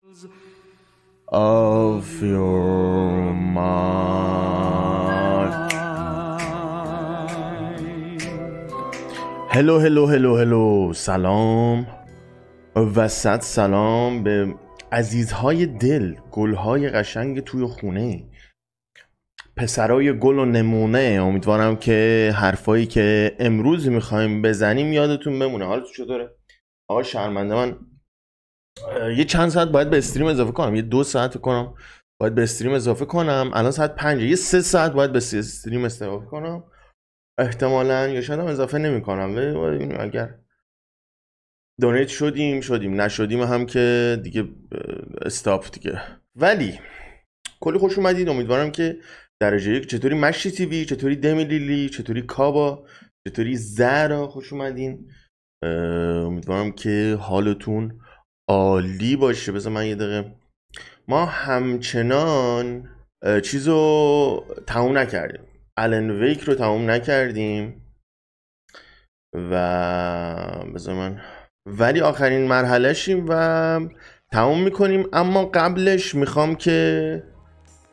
of your mind. هلو سلام و صد سلام به عزیزهای دل، گلهای قشنگ توی خونه، پسرای گل و نمونه. امیدوارم که حرفایی که امروز میخوایم بزنیم یادتون بمونه. حالتون چطوره؟ آقا شرمنده، من یه چند ساعت باید به استریم اضافه کنم، یه 2 ساعت کنم باید به استریم اضافه کنم. الان ساعت 5، یه 3 ساعت باید به استریم اضافه کنم احتمالاً، یا شاید هم اضافه نمی کنم. اگر دونیت شدیم نشدیم هم که دیگه استاپ دیگه. ولی کلی خوش اومدید. امیدوارم که درجه یک چطوری مشی تیوی، چطوری دمیلیلی، چطوری کابا، چطوری زهرا خوش اومدین. امیدوارم که حالتون عالی باشه. بذار من یه دقیقه، ما همچنان چیزو تموم نکردیم، آلن ویک رو تموم نکردیم و بذار من، ولی آخرین مرحله شیم و تموم میکنیم. اما قبلش میخوام که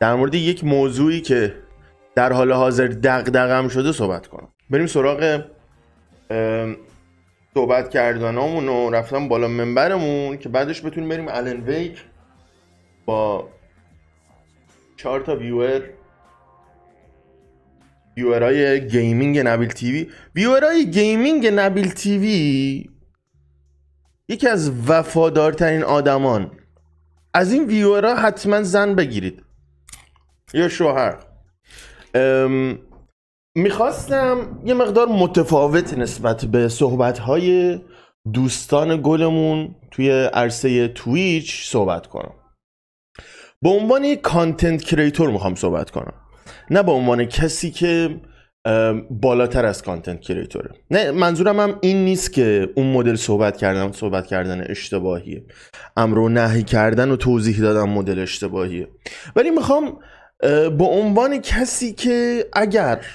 در مورد یک موضوعی که در حال حاضر دغدغه‌ام شده صحبت کنم. بریم سراغ صحبت کردنامون و رفتم بالا منبرمون که بعدش بتونیم بریم آلن ویک با 4 تا ویورای گیمینگ نبیل تیوی. ویورای گیمینگ نبیل تیوی یکی از وفادارترین آدمان. از این ویورا حتما زن بگیرید یا شوهر. میخواستم یه مقدار متفاوت نسبت به صحبت‌های دوستان گلمون توی عرصه تویچ صحبت کنم. به عنوان یک کانتنت کریتور میخوام صحبت کنم، نه به عنوان کسی که بالاتر از کانتنت کریتوره. نه، منظورم هم این نیست که اون مدل صحبت کردن اشتباهیه، امر و نهی کردن و توضیح دادن مدل اشتباهیه. ولی میخوام به عنوان کسی که اگر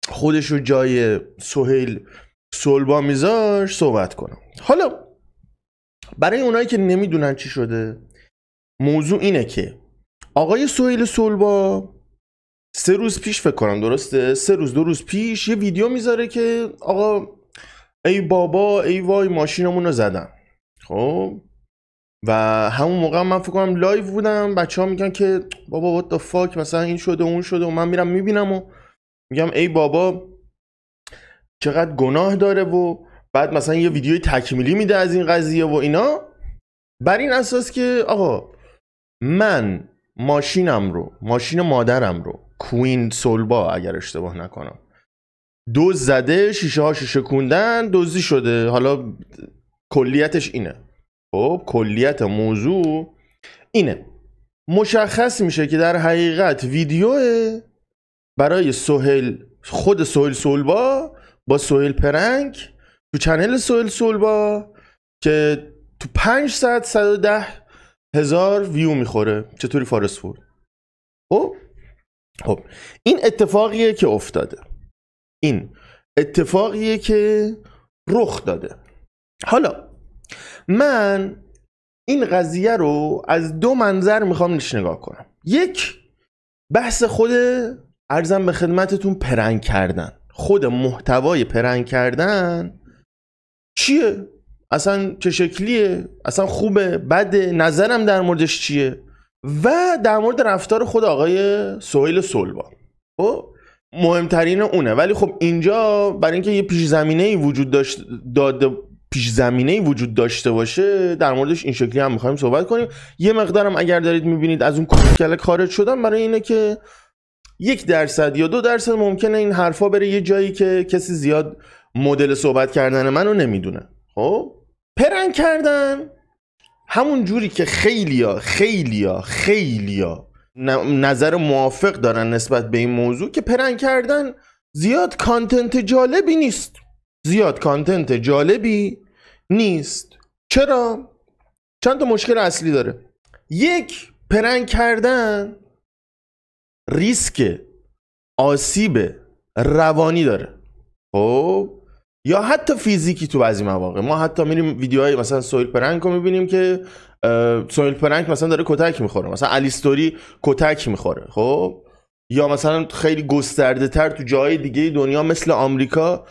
خودش رو جای سهیل سولبا میذاش صحبت کنم. حالا برای اونایی که نمیدونن چی شده، موضوع اینه که آقای سهیل سولبا 3 روز پیش، فکر کنم درسته، 2 روز پیش یه ویدیو میذاره که آقا ای بابا ای وای ماشینمون رو زدن. خب و همون موقع من فکر کنم لایو بودم، بچه ها میگن که بابا what the fuck، مثلا این شده اون شده، و من میرم میبینم و میگم ای بابا چقدر گناه داره، و بعد مثلا یه ویدیوی تکمیلی میده از این قضیه و اینا، بر این اساس که آقا من ماشین مادرم رو کوین سولبا اگر اشتباه نکنم دوز زده، شیشه هاشو شکوندن، دزدی شده. حالا کلیتش اینه. خب کلیت موضوع اینه. مشخص میشه که در حقیقت ویدیو برای خود سهیل سولبا با سهیل پرنگ تو چنل سهیل سولبا که تو 5 ساعت 110,000 ویو میخوره. چطوری فارس فور؟ خب این اتفاقیه که افتاده، این اتفاقیه که رخ داده. حالا من این قضیه رو از 2 منظر میخوام نگاه کنم. یک، بحث خود عرضم به خدمتتون پرنگ کردن، خود محتوای پرنگ کردن چیه، اصلا چه شکلیه، اصلا خوبه بده، نظرم در موردش چیه، و در مورد رفتار خود آقای سهیل سولبا. مهمترین اونه. ولی خب اینجا برای اینکه یه پیش زمینه‌ای وجود داشته باشه، در موردش این شکلی هم می‌خوایم صحبت کنیم. یه مقدارم اگر دارید می‌بینید از اون کلک خارج شدن، برای اینه که 1% یا 2% ممکنه این حرفا بره یه جایی که کسی زیاد مدل صحبت کردن منو نمیدونه. خب پرنگ کردن همون جوری که خیلیا نظر موافق دارن نسبت به این موضوع، که پرنگ کردن زیاد کانتنت جالبی نیست. چرا؟ چند تا مشکل اصلی داره. یک، پرنگ کردن ریسک آسیب روانی داره. خب یا حتی فیزیکی تو بعضی مواقع. ما حتی میریم ویدیوهای مثلا سهیل پرنگ رو میبینیم که سهیل پرنگ مثلا داره کتک میخوره، مثلا الیستوری کتک میخوره، خب یا مثلا خیلی گسترده تر تو جای دیگه دنیا مثل آمریکا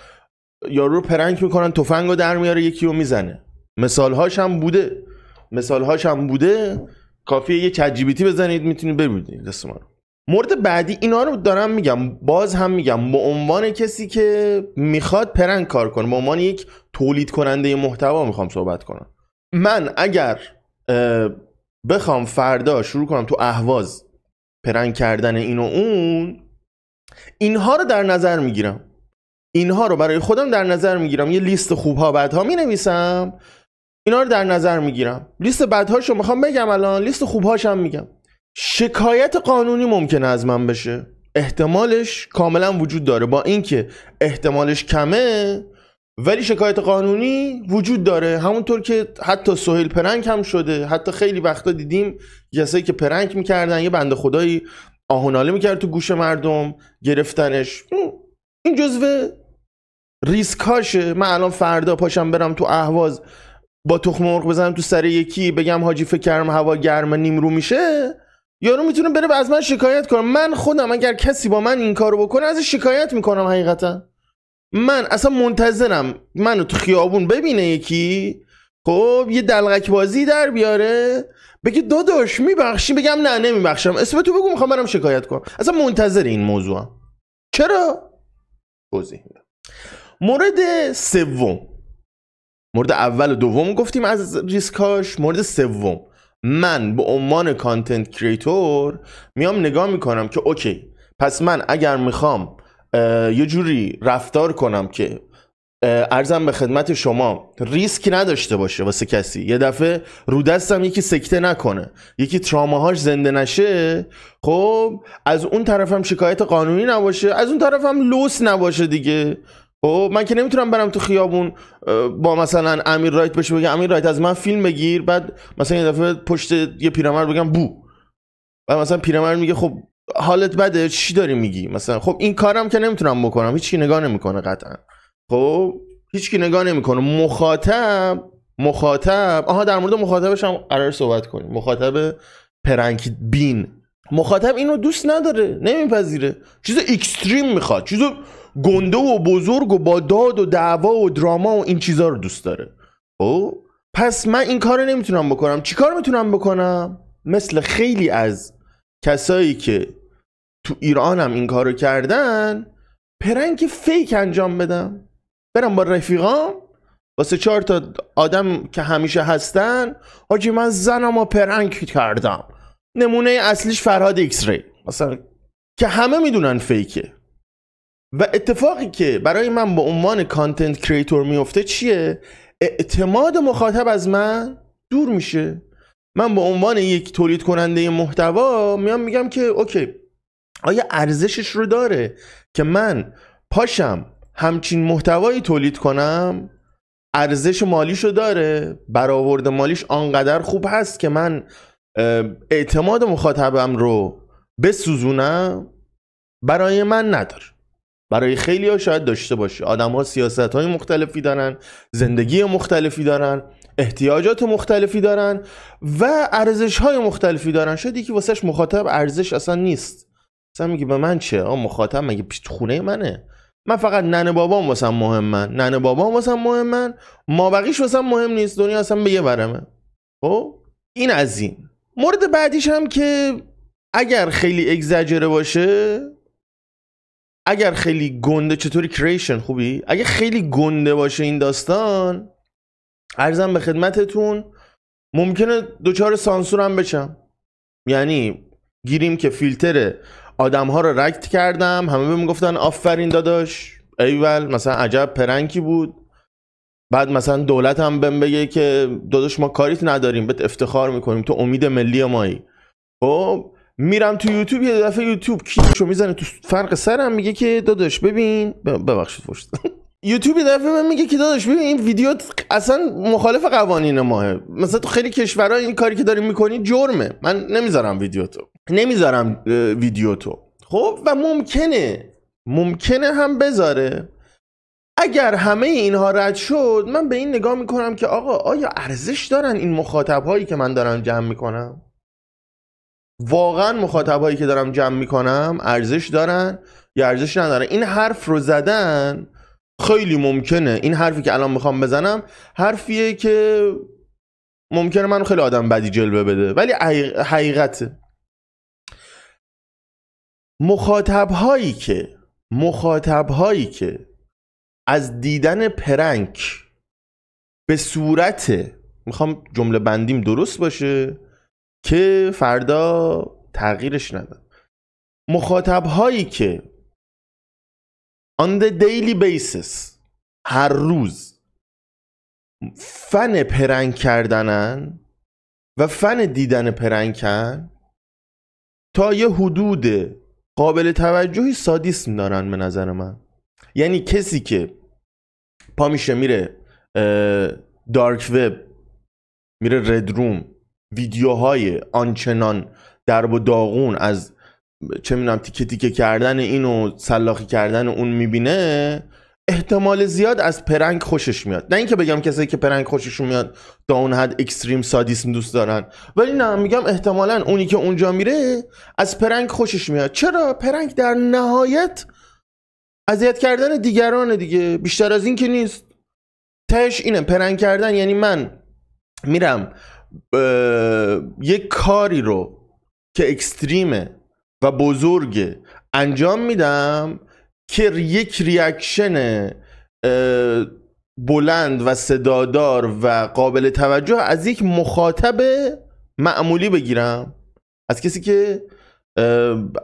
یارو رو پرنگ میکنن، تفنگو در میاره یکی رو میزنه. مثالهاش هم بوده. کافیه یه چت جی پی تی بزنید میتونید ببینید دست ما رو. مورد بعدی اینا رو دارم میگم، باز هم میگم به عنوان کسی که میخواد پرنگ کار کنه، به عنوان یک تولید کننده محتوا میخوام صحبت کنم. من اگر بخوام فردا شروع کنم تو اهواز پرنگ کردن این و اون، اینها رو در نظر میگیرم، اینها رو برای خودم در نظر میگیرم، یه لیست خوبها بدها مینویسم، اینا رو در نظر میگیرم. لیست بدهاشو میخوام بگم الان، لیست خوبهاش هم میگم. شکایت قانونی ممکنه از من بشه، احتمالش کاملا وجود داره، با اینکه احتمالش کمه ولی شکایت قانونی وجود داره. همونطور که حتی سهیل پرنگ هم شده، حتی خیلی وقتا دیدیم کسایی که پرنگ میکردن یه بنده خدایی آهناله میکرد تو گوش مردم گرفتنش. این جزو ریسکاشه. من الان فردا پاشم برم تو اهواز با تخم مرغ بزنم تو سر یکی بگم حاجی فکر کردم هوا گرمه نیمرو میشه، یارو میتونه بره از من شکایت کنه. من خودم اگر کسی با من این کارو بکنه ازش شکایت میکنم. حقیقتا من اصلا منتظرم منو تو خیابون ببینه یکی، خب یه دلغک بازی در بیاره بگه داداش میبخشی، بگم نه نمیبخشم، اسم تو بگو میخوام برم شکایت کنم. اصلا منتظر این موضوعم. چرا؟ توضیح میدم. مورد سوم، مورد اول و دوم گفتیم از ریسکاش. مورد سوم، من به عنوان کانتنت کریتور میام نگاه میکنم که اوکی، پس من اگر میخوام یه جوری رفتار کنم که عرضم به خدمت شما ریسک نداشته باشه واسه کسی، یه دفعه رو دستم یکی سکته نکنه، یکی تراماهاش زنده نشه، خب از اون طرفم شکایت قانونی نباشه، از اون طرفم لوس نباشه دیگه. خب من که نمیتونم برم تو خیابون با مثلا امیر رایت بشه بگم امیر رایت از من فیلم بگیر، بعد مثلا یه دفعه پشت یه پیرمرد بگم بو، بعد مثلا پیرمرد میگه خب حالت بده چی داری میگی مثلا. خب این کارم که نمیتونم بکنم، هیچکی نگاه نمیکنه قطعا. خب هیچکی نگاه نمیکنه. مخاطب در مورد مخاطبش هم قرار صحبت کنیم. مخاطب پرنگ بین، مخاطب اینو دوست نداره، نمیپذیره، چیز اکستریم میخواد، چیز گنده و بزرگ و با داد و دعوا و دراما و این چیزا رو دوست داره. خب پس من این کارو نمیتونم بکنم. چی کار میتونم بکنم؟ مثل خیلی از کسایی که تو ایران هم این کارو کردن، پرنگ فیک انجام بدم، برم با رفیقام واسه 4 تا آدم که همیشه هستن، حاجی من زنمو پرنگ کردم، نمونه اصلیش فرهاد ایکس ری مثلا، که همه میدونن فیکه. و اتفاقی که برای من به عنوان کانتنت کریتور میفته چیه؟ اعتماد مخاطب از من دور میشه. من به عنوان یک تولید کننده محتوا میام میگم که اوکی، آیا ارزشش رو داره که من پاشم همچین محتوایی تولید کنم؟ ارزش مالیشو داره؟ برآورد مالیش آنقدر خوب هست که من اعتماد مخاطبم رو بسوزونم؟ برای من نداره. برای خیلی ها شاید داشته باشه. آدم ها سیاست های مختلفی دارن، زندگی مختلفی دارن، احتیاجات مختلفی دارن و ارزش های مختلفی دارن. شاید یکی واسهش مخاطب ارزش اصلا نیست، اصلا میگه به من چه، مخاطب مگه پیش خونه منه، من فقط ننه بابام واسم مهمن، ننه بابام واسم مهمن، ما بقیش واسم مهم نیست، دنیا اصلا به یه ورمه. خب این از این. مورد بعدیش هم که اگر خیلی اگزاجره باشه، اگر خیلی گنده، چطوری کریشن خوبی؟ اگر خیلی گنده باشه این داستان، عرضم به خدمتتون ممکنه دوچار سانسور هم بشم. یعنی گیریم که فیلتر آدم ها رو رکت کردم، همه بهم گفتن آفرین داداش، ایول مثلا عجب پرنکی بود. بعد مثلا دولت هم بهم بگه که داداش ما کاریت نداریم، بهت افتخار میکنیم، تو امید ملی مایی. خب میرم تو یوتیوب، یه دفعه یوتیوب کیشو میزنه تو فرق سرم، میگه که داداش ببین، ببخشید فوش یوتیوب یه دفعه من میگه که داداش ببین این ویدیو اصلا مخالف قوانین ماه، مثلا تو خیلی کشورها این کاری که داری میکنی جرمه، من نمیذارم ویدیو تو. خب و ممکنه هم بذاره. اگر همه اینها رد شد، من به این نگاه میکنم که آقا آیا ارزش دارن این مخاطب هایی که من دارم جمع میکنم؟ واقعا مخاطب هایی که دارم جمع میکنم ارزش دارن یا ارزش ندارن؟ این حرف رو زدن خیلی ممکنه این حرفی که الان میخوام بزنم حرفیه که ممکنه من خیلی آدم بدی جلوه بده، ولی حقیقته. مخاطب هایی که از دیدن پرنک به صورت، میخوام جمله بندیم درست باشه که فردا تغییرش ندم، مخاطب هایی که on the daily basis هر روز فن پرنک کردنن و فن دیدن پرنکن، تا یه حدود قابل توجهی سادیسم دارن به نظر من. یعنی کسی که پا میشه میره دارک وب، میره رد روم، ویدیوهای آنچنان درب و داغون از چه میدونم تیکه تیکه کردن اینو سلاخی کردن اون میبینه، احتمال زیاد از پرنک خوشش میاد. نه اینکه بگم کسایی که پرنک خوششون میاد تا اون حد اکستریم سادیسم دوست دارن، ولی نه، میگم احتمالاً اونی که اونجا میره از پرنک خوشش میاد. چرا؟ پرنک در نهایت اذیت کردن دیگران دیگه، بیشتر از این که نیست. تهش اینه، پرنک کردن یعنی من میرم یک کاری رو که اکستریمه و بزرگه انجام میدم که یک ریاکشن بلند و صدادار و قابل توجه از یک مخاطب معمولی بگیرم، از کسی که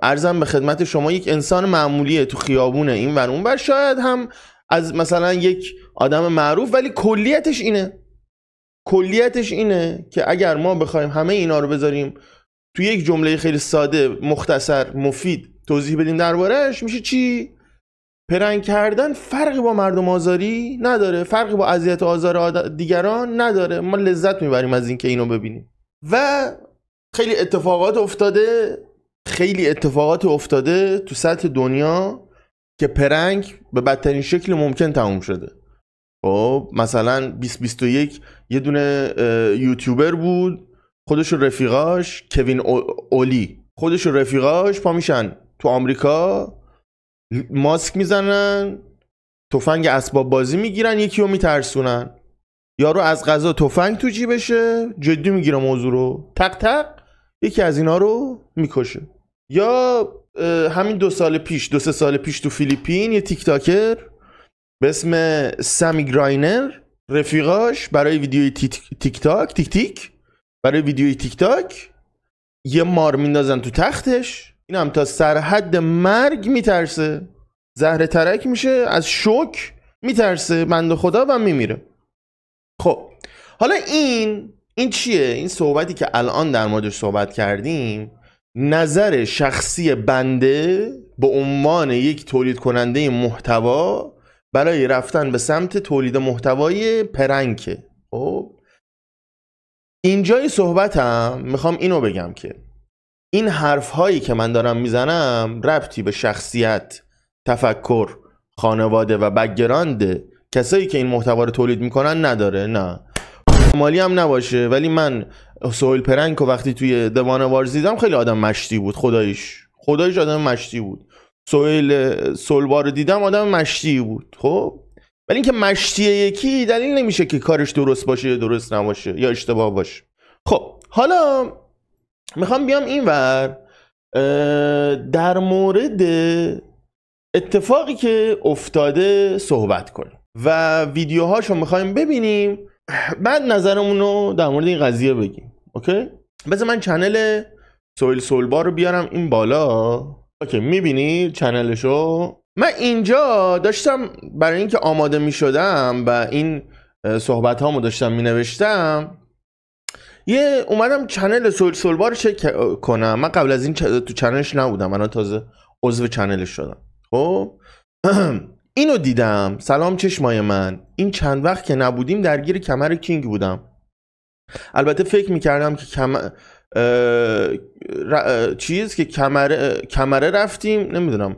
عرضم به خدمت شما یک انسان معمولیه تو خیابونه این ور اون ور، شاید هم از مثلا یک آدم معروف، ولی کلیتش اینه که اگر ما بخوایم همه اینا رو بذاریم تو یک جمله خیلی ساده، مختصر، مفید توضیح بدیم درباره‌اش، میشه چی؟ پرنک کردن فرقی با مردم آزاری نداره، فرقی با اذیت و آزار دیگران نداره. ما لذت میبریم از این که اینو ببینیم. و خیلی اتفاقات افتاده تو سطح دنیا که پرنک به بدترین شکل ممکن تموم شده. خب مثلا 2021 یه دونه یوتیوبر بود، خودش و رفیقاش، کوین اولی، خودش و رفیقاش پا میشن تو آمریکا، ماسک میزنن، تفنگ اسباب بازی میگیرن، یکی رو میترسونن، یارو از قضا تفنگ تو جیبشه، جدی میگیره موضوع رو، تق تق یکی از اینا رو میکشه. یا همین 2 3 سال پیش تو فیلیپین یه تیک تاکر به اسم سامی گراینر، رفیقاش برای ویدیوی تیک تاک برای ویدیوی تیک تاک یه مار میندازن تو تختش، این هم تا سرحد مرگ میترسه، زهر ترک میشه، از شوک میترسه بنده خدا و میمیره. خب حالا این چیه؟ این صحبتی که الان در موردش صحبت کردیم نظر شخصی بنده به عنوان یک تولید کننده محتوا برای رفتن به سمت تولید محتوای پرنکه. خب اینجای صحبتم میخوام اینو بگم که این حرف هایی که من دارم میزنم ربطی به شخصیت، تفکر، خانواده و بک‌گراند کسایی که این محتوا رو تولید میکنن نداره. نه مالی هم نباشه، ولی من سهیل پرنک و وقتی توی دوانوار دیدم خیلی آدم مشتی بود، خداییش آدم مشتی بود. سهیل سولبار رو دیدم آدم مشتی بود. خب ولی اینکه مشتی یکی دلیل نمیشه که کارش درست باشه یا درست نباشه یا اشتباه باشه. خب حالا میخوام بیام اینور در مورد اتفاقی که افتاده صحبت کنیم و ویدیوهاشو میخوایم ببینیم، بعد نظرمون رو در مورد این قضیه بگیم. اوکی؟ بذار من چنل سهیل سولبار رو بیارم این بالا. اوکی، میبینید چنلشو؟ من اینجا داشتم برای اینکه آماده میشدم و این صحبت هامو داشتم مینوشتم، اومدم چنل سهیل سولبار رو چک کنم. من قبل از این تو چنلش نبودم، من تازه عضو چنلش شدم. خب اینو دیدم، سلام چشمای من، این چند وقت که نبودیم درگیر کمر کینگ بودم. البته فکر میکردم که کمره رفتیم، نمیدونم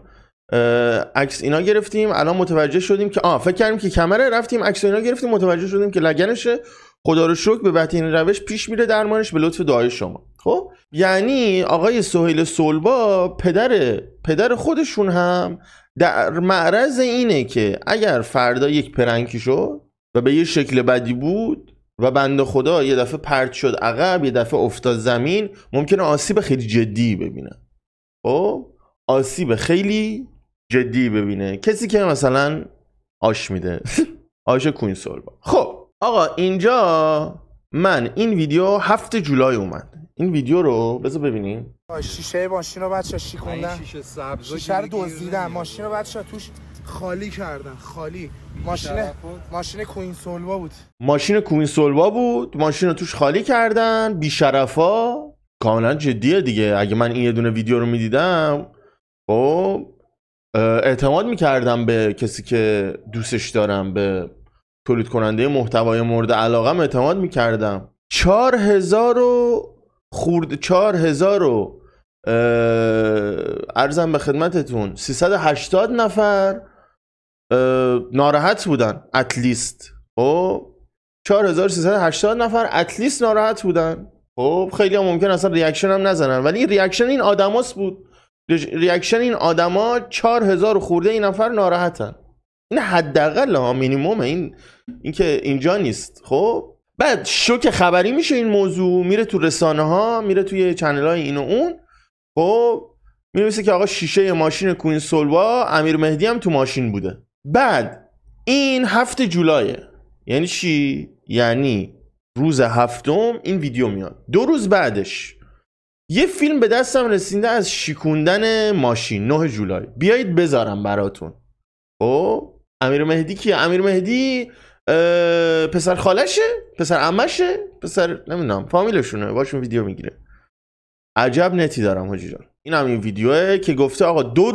عکس اینا گرفتیم، الان متوجه شدیم که فکر کردیم که کمره، رفتیم عکس اینا گرفتیم، متوجه شدیم که لگنشه. خدا رو شکر به بهترین روش پیش میره درمانش به لطف دعای شما. خب یعنی آقای سهیل صلبا پدر خودشون هم در معرض اینه که اگر فردا یک پرنکی شد و به یه شکل بدی بود و بنده خدا یه دفعه پرت شد عقب، یه دفعه افتاد زمین، ممکنه آسیب خیلی جدی ببینه. خب آسیب خیلی جدی ببینه کسی که مثلا آش میده آش کوین صلبا. خب آقا اینجا من این ویدیو 7 جولای اومد. این ویدیو رو بذار ببینیم. شیشه ماشین رو بچه شیکوندن، شیشه رو دزدیدن، ماشین رو بچه توش خالی کردن، خالی. ماشین کوین صلبا بود. ماشین کوین صلبا بود، ماشین رو توش خالی کردن. بی‌شرفا. کاملا جدیه دیگه. اگه من این یه دونه ویدیو رو میدیدم خب اعتماد میکردم به کسی که دوستش دارم، به تولید کننده محتوای مورد علاقم اعتماد میکردم. 4000 عرضم به خدمتتون 380 نفر ناراحت بودن اتلیست. خب 4380 نفر اتلیست ناراحت بودن. خب خیلی هم ممکن اصلا ریاکشن هم نزنن، ولی ریاکشن این آدماست بود. ریاکشن این آدما 4000 خورده این نفر ناراحتن. این حداقل ها مینیمم. این که اینجا نیست. خب بعد شوک خبری میشه این موضوع، میره تو رسانه ها، میره توی چنل های این و اون. خب می‌نویسه که آقا شیشه ماشین کوین صلبا، امیر مهدی هم تو ماشین بوده. بعد این 7 جولای، یعنی چی؟ یعنی روز 7 این ویدیو میاد. 2 روز بعدش یه فیلم به دستم رسیده از شیکوندن ماشین. 9 جولای بیایید بذارم براتون. خب امیر مهدی کیه؟ امیر مهدی پسر خالشه، پسر عمشه، پسر نمیدونم فامیلشونه، باشون ویدیو میگیره. عجب نتی دارم حاجی جان. این هم این ویدیوه که گفته آقا 2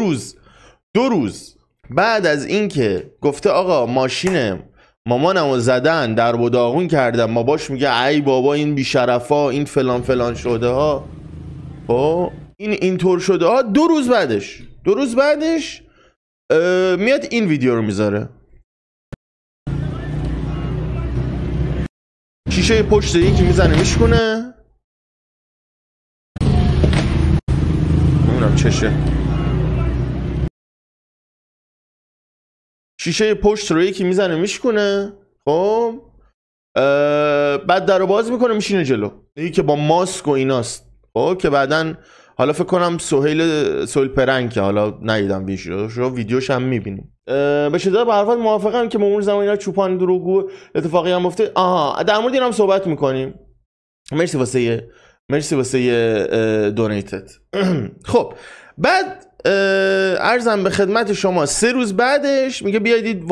روز بعد از این که گفته آقا ماشین مامانمو زدن، در و داغون کردم، ما باش میگه ای بابا این بیشرفا، این فلان فلان شده ها، خب این طور شده ها. 2 روز بعدش میاد این ویدیو رو میذاره. شیشه پشت یکی میزنه میشکنه، نمیدونم چشه. شیشه پشت رو یکی میزنه میشکنه. خب بعد در رو باز میکنه میشینه جلو، یکی که با ماسک و ایناست. خب که بعدن حالا فکر کنم سهیل پرنک، حالا ندیدم ویدیوش هم میبینیم. به شدت به حرفات موافقم که مرور زمان اینا چوپان دروغگو اتفاقی هم افته. در مورد این هم صحبت میکنیم. مرسی واسه دونیتت. خب بعد عرضم به خدمت شما 3 روز بعدش میگه بیایید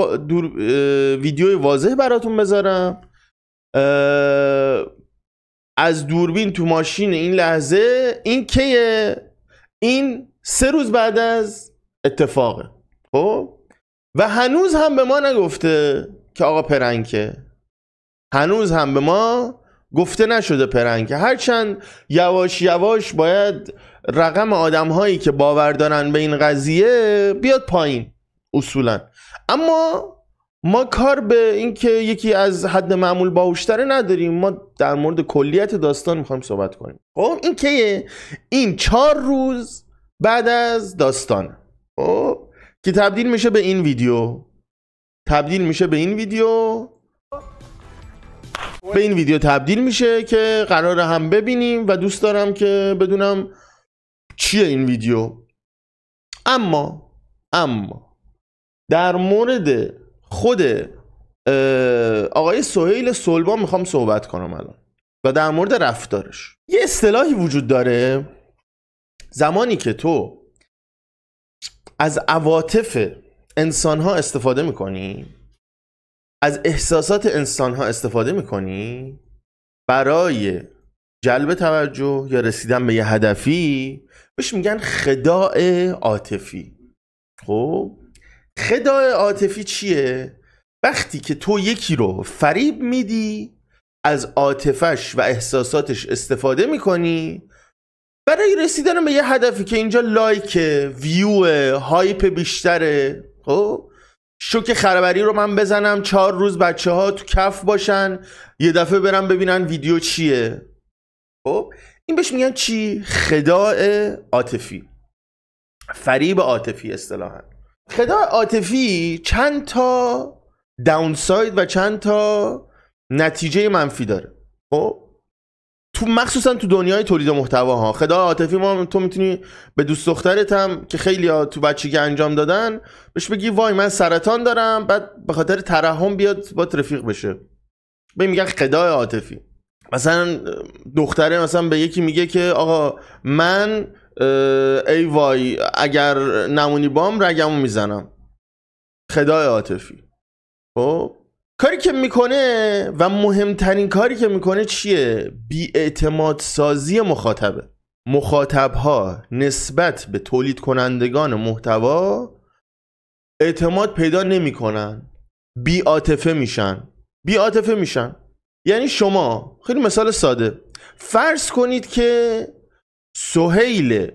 ویدیو واضح براتون بذارم از دوربین تو ماشین. این لحظه این کیه؟ این 3 روز بعد از اتفاقه. خب و هنوز هم به ما نگفته که آقا پرنکه، هنوز هم به ما گفته نشده پرنکه. هرچند یواش یواش باید رقم آدم هایی که باور دارن به این قضیه بیاد پایین اصولا. اما ما کار به این که یکی از حد معمول باهوشتره نداریم. ما در مورد کلیت داستان میخوایم صحبت کنیم. خب این که این 4 روز بعد از داستان، خب که تبدیل میشه به این ویدیو، تبدیل میشه که قراره هم ببینیم و دوست دارم که بدونم چیه این ویدیو. اما در مورد خود آقای سهیل صلبا میخوام صحبت کنم الان و در مورد رفتارش. یه اصطلاحی وجود داره، زمانی که تو از عواطف انسان‌ها استفاده میکنی، از احساسات انسان‌ها استفاده میکنی برای جلب توجه یا رسیدن به یه هدفی، بهش میگن خداع عاطفی. خب خداع عاطفی چیه؟ وقتی که تو یکی رو فریب میدی، از عاطفش و احساساتش استفاده میکنی برای رسیدن به یه هدفی که اینجا لایک، ویو، هایپ بیشتره، خب شوک خرابری رو من بزنم 4 روز بچه ها تو کف باشن، یه دفعه برم ببینن ویدیو چیه. خب این بهش میگن چی؟ خداع عاطفی، فریب عاطفی اصطلاحاً. خداع عاطفی چند تا داونساید و چند تا نتیجه منفی داره. خب تو مخصوصا تو دنیای تولید محتوا ها، خداع عاطفی ما تو میتونی به دوست دخترت هم که خیلی ها تو بچگی انجام دادن بهش بگی وای من سرطان دارم، بعد به خاطر ترحم بیاد با رفیق بشه، به میگن خداع عاطفی. مثلا دختره مثلا به یکی میگه که آقا من ای وای اگر نمونی بام رگمو میزنم، خداع عاطفی. خب کاری که میکنه و مهمترین کاری که میکنه چیه؟ بی‌اعتماد سازی مخاطبه. مخاطبها نسبت به تولید کنندگان محتوا اعتماد پیدا نمیکنن، بی‌عاطفه میشن. یعنی شما خیلی مثال ساده، فرض کنید که سهیل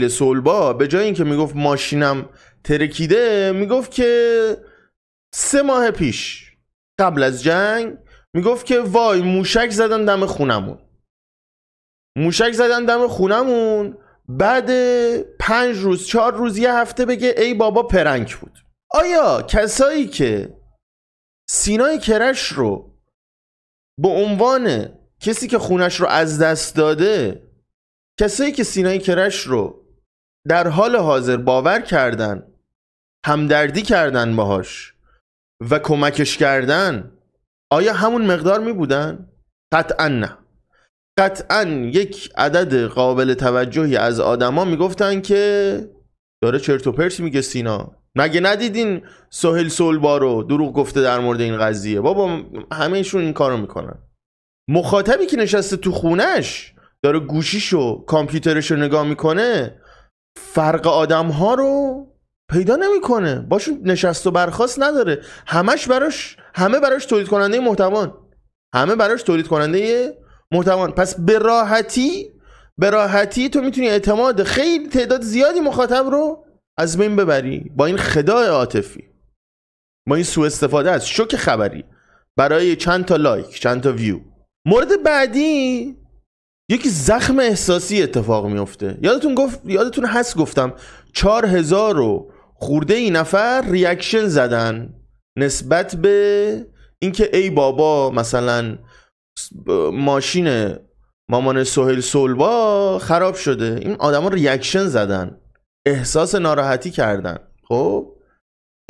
سولبا به جای اینکه میگفت ماشینم ترکیده، میگفت که 3 ماه پیش قبل از جنگ میگفت که وای موشک زدن دم خونمون، بعد 5 روز 4 روز یه هفته بگه ای بابا پرنک بود. آیا کسایی که سینای کرش رو به عنوان کسی که خونش رو از دست داده، کسایی که سینای کرش رو در حال حاضر باور کردن، همدردی کردن باهاش و کمکش کردن، آیا همون مقدار می بودن؟ قطعا نه. قطعا یک عدد قابل توجهی از آدما میگفتن که داره چرت و پرت میگه سینا. مگه ندیدین سهیل سولبا رو دروغ گفته در مورد این قضیه؟ بابا همه‌شون این کارو میکنن. مخاطبی که نشسته تو خونش داره گوشیشو کامپیوترشو نگاه میکنه، فرق آدم‌ها رو پیدا نمیکنه، باشون نشست و برخاست نداره، همه براش تولید کننده محتوان. پس به راحتی تو میتونی اعتماد خیلی تعداد زیادی مخاطب رو از بین ببری با این خداع عاطفی، با این سوء استفاده از شوک خبری برای چند تا لایک، چند تا ویو. مورد بعدی یکی زخم احساسی اتفاق میفته. یادتون هست گفتم 4000 خورده این نفر ریاکشن زدن نسبت به اینکه ای بابا مثلا ماشین مامان سهیل سولبا خراب شده. این آدما ریاکشن زدن، احساس ناراحتی کردن. خب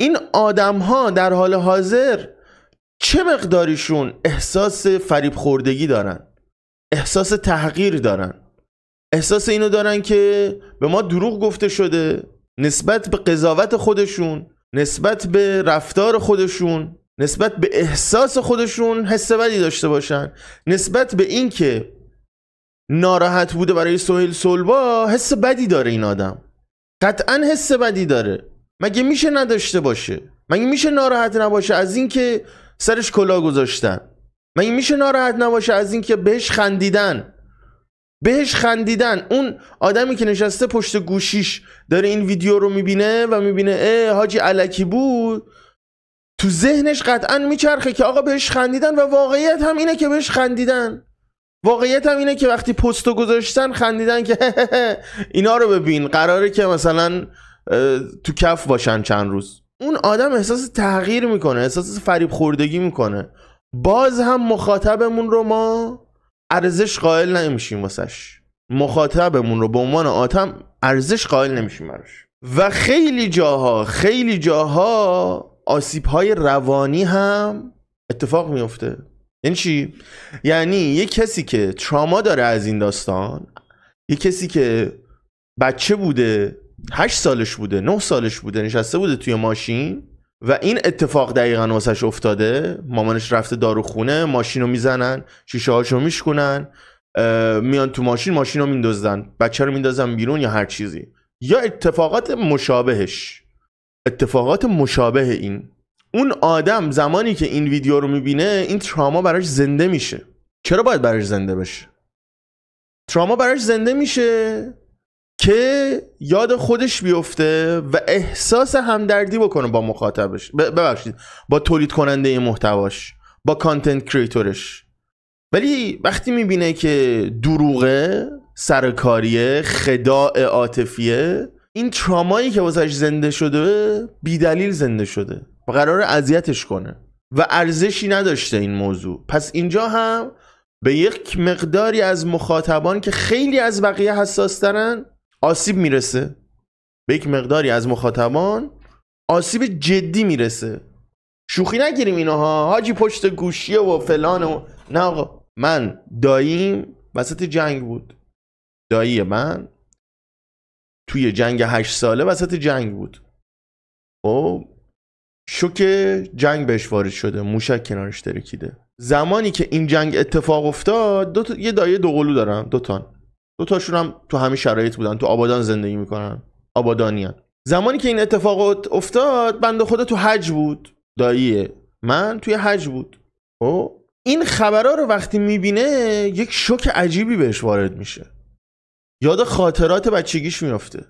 این آدم‌ها در حال حاضر چه مقداریشون احساس فریب خوردگی دارن، احساس تحقیر دارن، احساس اینو دارن که به ما دروغ گفته شده نسبت به قضاوت خودشون، نسبت به رفتار خودشون، نسبت به احساس خودشون حس بدی داشته باشن، نسبت به این که ناراحت بوده برای سهیل سولبا حس بدی داره. این آدم قطعا حس بدی داره. مگه میشه نداشته باشه؟ مگه میشه ناراحت نباشه از این که سرش کلاه گذاشتن؟ مگه میشه ناراحت نباشه از این که بهش خندیدن؟ اون آدمی که نشسته پشت گوشیش داره این ویدیو رو میبینه و میبینه حاجی الکی بود، تو ذهنش قطعا میچرخه که آقا بهش خندیدن و واقعیت هم اینه که بهش خندیدن. واقعیت هم اینه که وقتی پستو گذاشتن خندیدن که اینا رو ببین قراره که مثلا تو کف باشن چند روز. اون آدم احساس تغییر میکنه، احساس فریب خوردگی میکنه. باز هم مخاطبمون رو ما ارزش قائل نمیشیم واسش، مخاطبمون رو به عنوان آدم ارزش قائل نمیشیم براش. و خیلی جاها آسیب‌های روانی هم اتفاق میفته. یعنی چی؟ یعنی یک کسی که تراما داره از این داستان، یک کسی که بچه بوده 8 سالش بوده 9 سالش بوده نشسته بوده توی ماشین و این اتفاق دقیقاً واسش افتاده، مامانش رفته داروخونه، ماشینو میزنن، شیشه هاشو میشکنن، میان تو ماشین رو میندازن، بچه رو میندازن بیرون یا هر چیزی، یا اتفاقات مشابه این. اون آدم زمانی که این ویدیو رو میبینه این تراما براش زنده میشه. چرا باید براش زنده بشه؟ تراما براش زنده میشه که یاد خودش بیفته و احساس همدردی بکنه با مخاطبش، ببخشید با تولید کننده محتواش، با کانتنت کریتورش. ولی وقتی میبینه که دروغه، سرکاریه، خداع عاطفیه، این ترامایی که واسش زنده شده بی دلیل زنده شده و قراره اذیتش کنه و ارزشی نداشته این موضوع. پس اینجا هم به یک مقداری از مخاطبان که خیلی از بقیه حساس ترن آسیب میرسه. به یک مقداری از مخاطبان آسیب جدی میرسه. شوخی نگیریم اینها، حاجی پشت گوشیه و فلان و نه آقا. من داییم وسط جنگ بود، دایی من توی جنگ 8 ساله وسط جنگ بود. خب شوک جنگ بهش وارد شده، موشک کنارش ترکیده. زمانی که این جنگ اتفاق افتاد یه دایه دوقلو دارم، دو تاشون هم تو همین شرایط بودن، تو آبادان زندگی میکنن، آبادانیان. زمانی که این اتفاق افتاد بنده خدا تو حج بود، دایی من توی حج بود. خب این خبرها رو وقتی میبینه یک شوک عجیبی بهش وارد میشه، یاد خاطرات بچگیش میفته،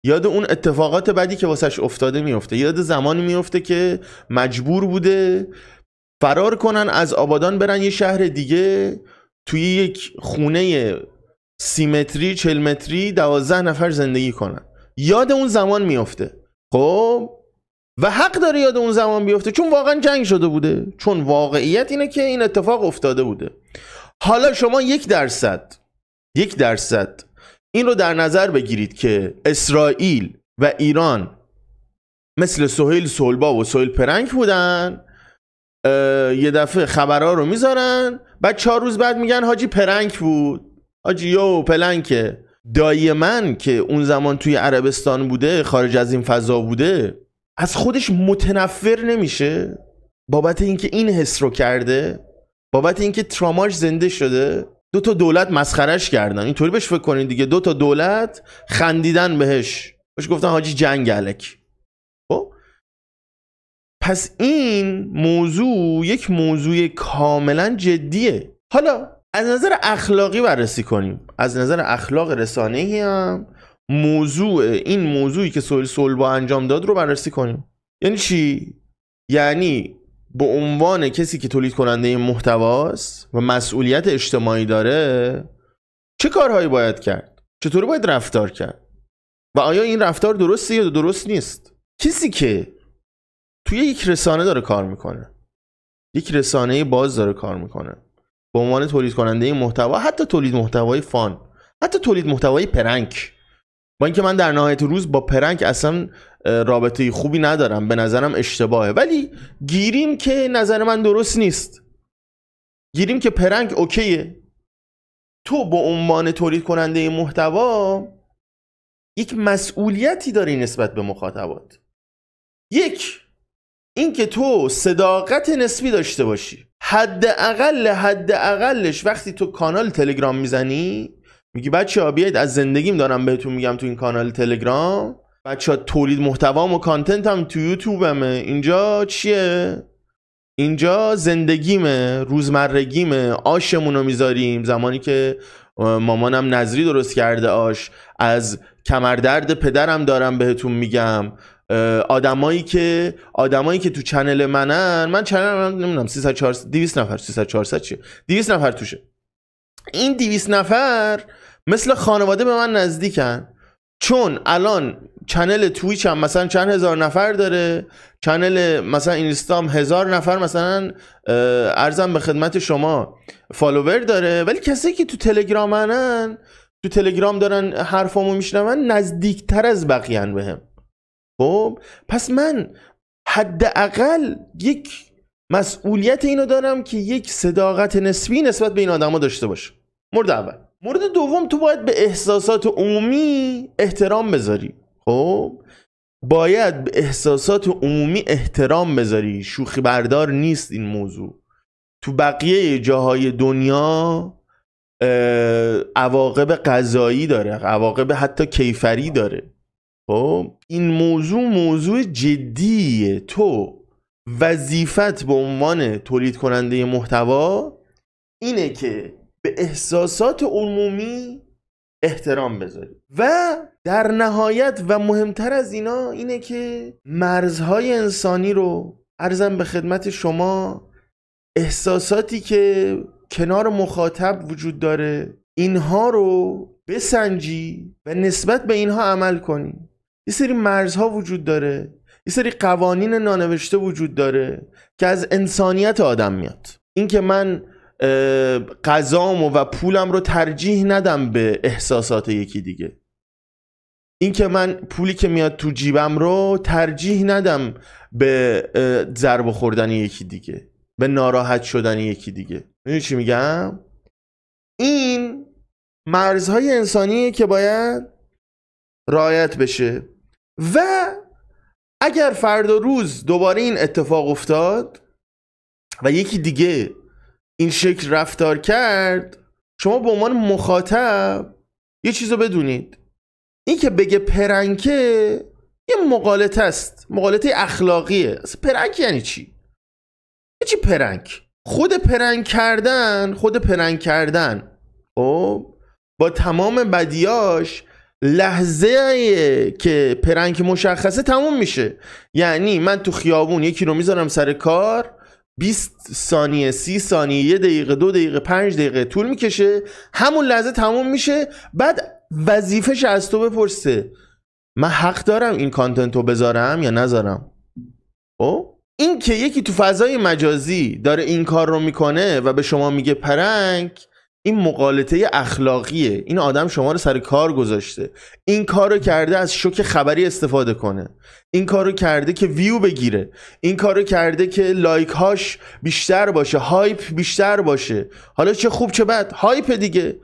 یاد اون اتفاقات بدی که واسش افتاده میفته، یاد زمانی میفته که مجبور بوده فرار کنن از آبادان برن یه شهر دیگه، توی یک خونه 30 متری 40 متری 12 نفر زندگی کنن. یاد اون زمان میفته. خب و حق داره یاد اون زمان بیفته، چون واقعا جنگ شده بوده، چون واقعیت اینه که این اتفاق افتاده بوده. حالا شما 1% این رو در نظر بگیرید که اسرائیل و ایران مثل سهیل سلبا و سهیل پرنگ بودن، یه دفعه خبرها رو میذارن، بعد 4 روز بعد میگن حاجی پرنگ بود، حاجی یو پلنکه. دایی من که اون زمان توی عربستان بوده، خارج از این فضا بوده، از خودش متنفر نمیشه بابت اینکه این حس رو کرده، بابت اینکه تراماش زنده شده. 2 تا دولت مسخرش کردن، اینطوری بهش فکر کنین دیگه، 2 تا دولت خندیدن بهش گفتن حاجی جنگ الک. خب پس این موضوع یک موضوع کاملا جدیه. حالا از نظر اخلاقی بررسی کنیم، از نظر اخلاق رسانه‌ای هم این موضوعی که سهیل سلبا انجام داد رو بررسی کنیم. یعنی چی؟ یعنی به عنوان کسی که تولید کننده محتواست و مسئولیت اجتماعی داره چه کارهایی باید کرد؟ چطوری باید رفتار کرد؟ و آیا این رفتار درسته یا درست نیست؟ کسی که توی یک رسانه داره کار میکنه، یک رسانه باز داره کار میکنه به عنوان تولید کننده محتوا، حتی تولید محتوای فان، حتی تولید محتوای پرنک، با اینکه من در نهایت روز با پرنک اصلا رابطه خوبی ندارم، به نظرم اشتباهه، ولی گیریم که نظر من درست نیست، گیریم که پرنک اوکیه. تو به عنوان تولید کننده محتوا یک مسئولیتی داری نسبت به مخاطبات. یک، این که تو صداقت نسبی داشته باشی. حداقلش وقتی تو کانال تلگرام میزنی میگی بچه‌ها بیاید از زندگیم دارم بهتون میگم تو این کانال تلگرام، بچه‌ها تولید محتوام و کانتنتم تو یوتیوبمه، اینجا چیه؟ اینجا زندگیمه، روزمرگیمه، آشمونو میذاریم، زمانی که مامانم نظری درست کرده آش، از کمردرد پدرم دارم بهتون میگم. آدمایی که تو چنل من چنل نمیدونم 300 400 200 نفر 300 400 چیه 200 نفر توشه. این 200 نفر مثل خانواده به من نزدیکن، چون الان چنل تویچ هم مثلا چند هزار نفر داره، چنل مثلا اینستام 1000 نفر مثلا ارزم به خدمت شما فالوور داره، ولی کسی که تو تلگرامن، تو تلگرام دارن حرفامو میشنون، نزدیکتر از بقیه‌ان بهم. خب پس من حداقل یک مسئولیت اینو دارم که یک صداقت نسبی نسبت به این آدما داشته باشم. مورد اول. مورد دوم، تو باید به احساسات عمومی احترام بذاری. خب باید به احساسات عمومی احترام بذاری. شوخی بردار نیست این موضوع. تو بقیه جاهای دنیا عواقب قضایی داره، عواقب حتی کیفری داره. خب این موضوع جدیه. تو وظیفت به عنوان تولید کننده محتوا اینه که به احساسات عمومی احترام بذارید. و در نهایت و مهمتر از اینا اینه که مرزهای انسانی رو، عرضم به خدمت شما، احساساتی که کنار مخاطب وجود داره اینها رو بسنجی و نسبت به اینها عمل کنی. یه سری مرزها وجود داره، یه سری قوانین نانوشته وجود داره که از انسانیت آدم میاد. این که من غذامو و پولم رو ترجیح ندم به احساسات یکی دیگه، این که من پولی که میاد تو جیبم رو ترجیح ندم به ضربه خوردن یکی دیگه، به ناراحت شدن یکی دیگه. میدونی چی میگم؟ این مرزهای انسانیه که باید رعایت بشه. و اگر فردا روز دوباره این اتفاق افتاد و یکی دیگه این شکل رفتار کرد، شما به عنوان مخاطب یه چیزو بدونید، این که بگه پرنکه یه مغالطه است، مغالطه اخلاقیه. اصلا پرنک یعنی چی؟ چی پرنک؟ خود پرنک کردن خب با تمام بدیاش لحظه که پرنک مشخصه تموم میشه. یعنی من تو خیابون یکی رو میذارم سر کار، 20 ثانیه 30 ثانیه 1 دقیقه 2 دقیقه 5 دقیقه طول میکشه، همون لحظه تموم میشه. بعد وظیفش از تو بپرسه من حق دارم این کانتنت رو بذارم یا نذارم. این که یکی تو فضای مجازی داره این کار رو میکنه و به شما میگه پرنک، این مغالطه اخلاقیه. این آدم شما رو سر کار گذاشته، این کار رو کرده از شوک خبری استفاده کنه، این کار رو کرده که ویو بگیره، این کار رو کرده که لایک هاش بیشتر باشه، هایپ بیشتر باشه. حالا چه خوب چه بد، هایپ دیگه.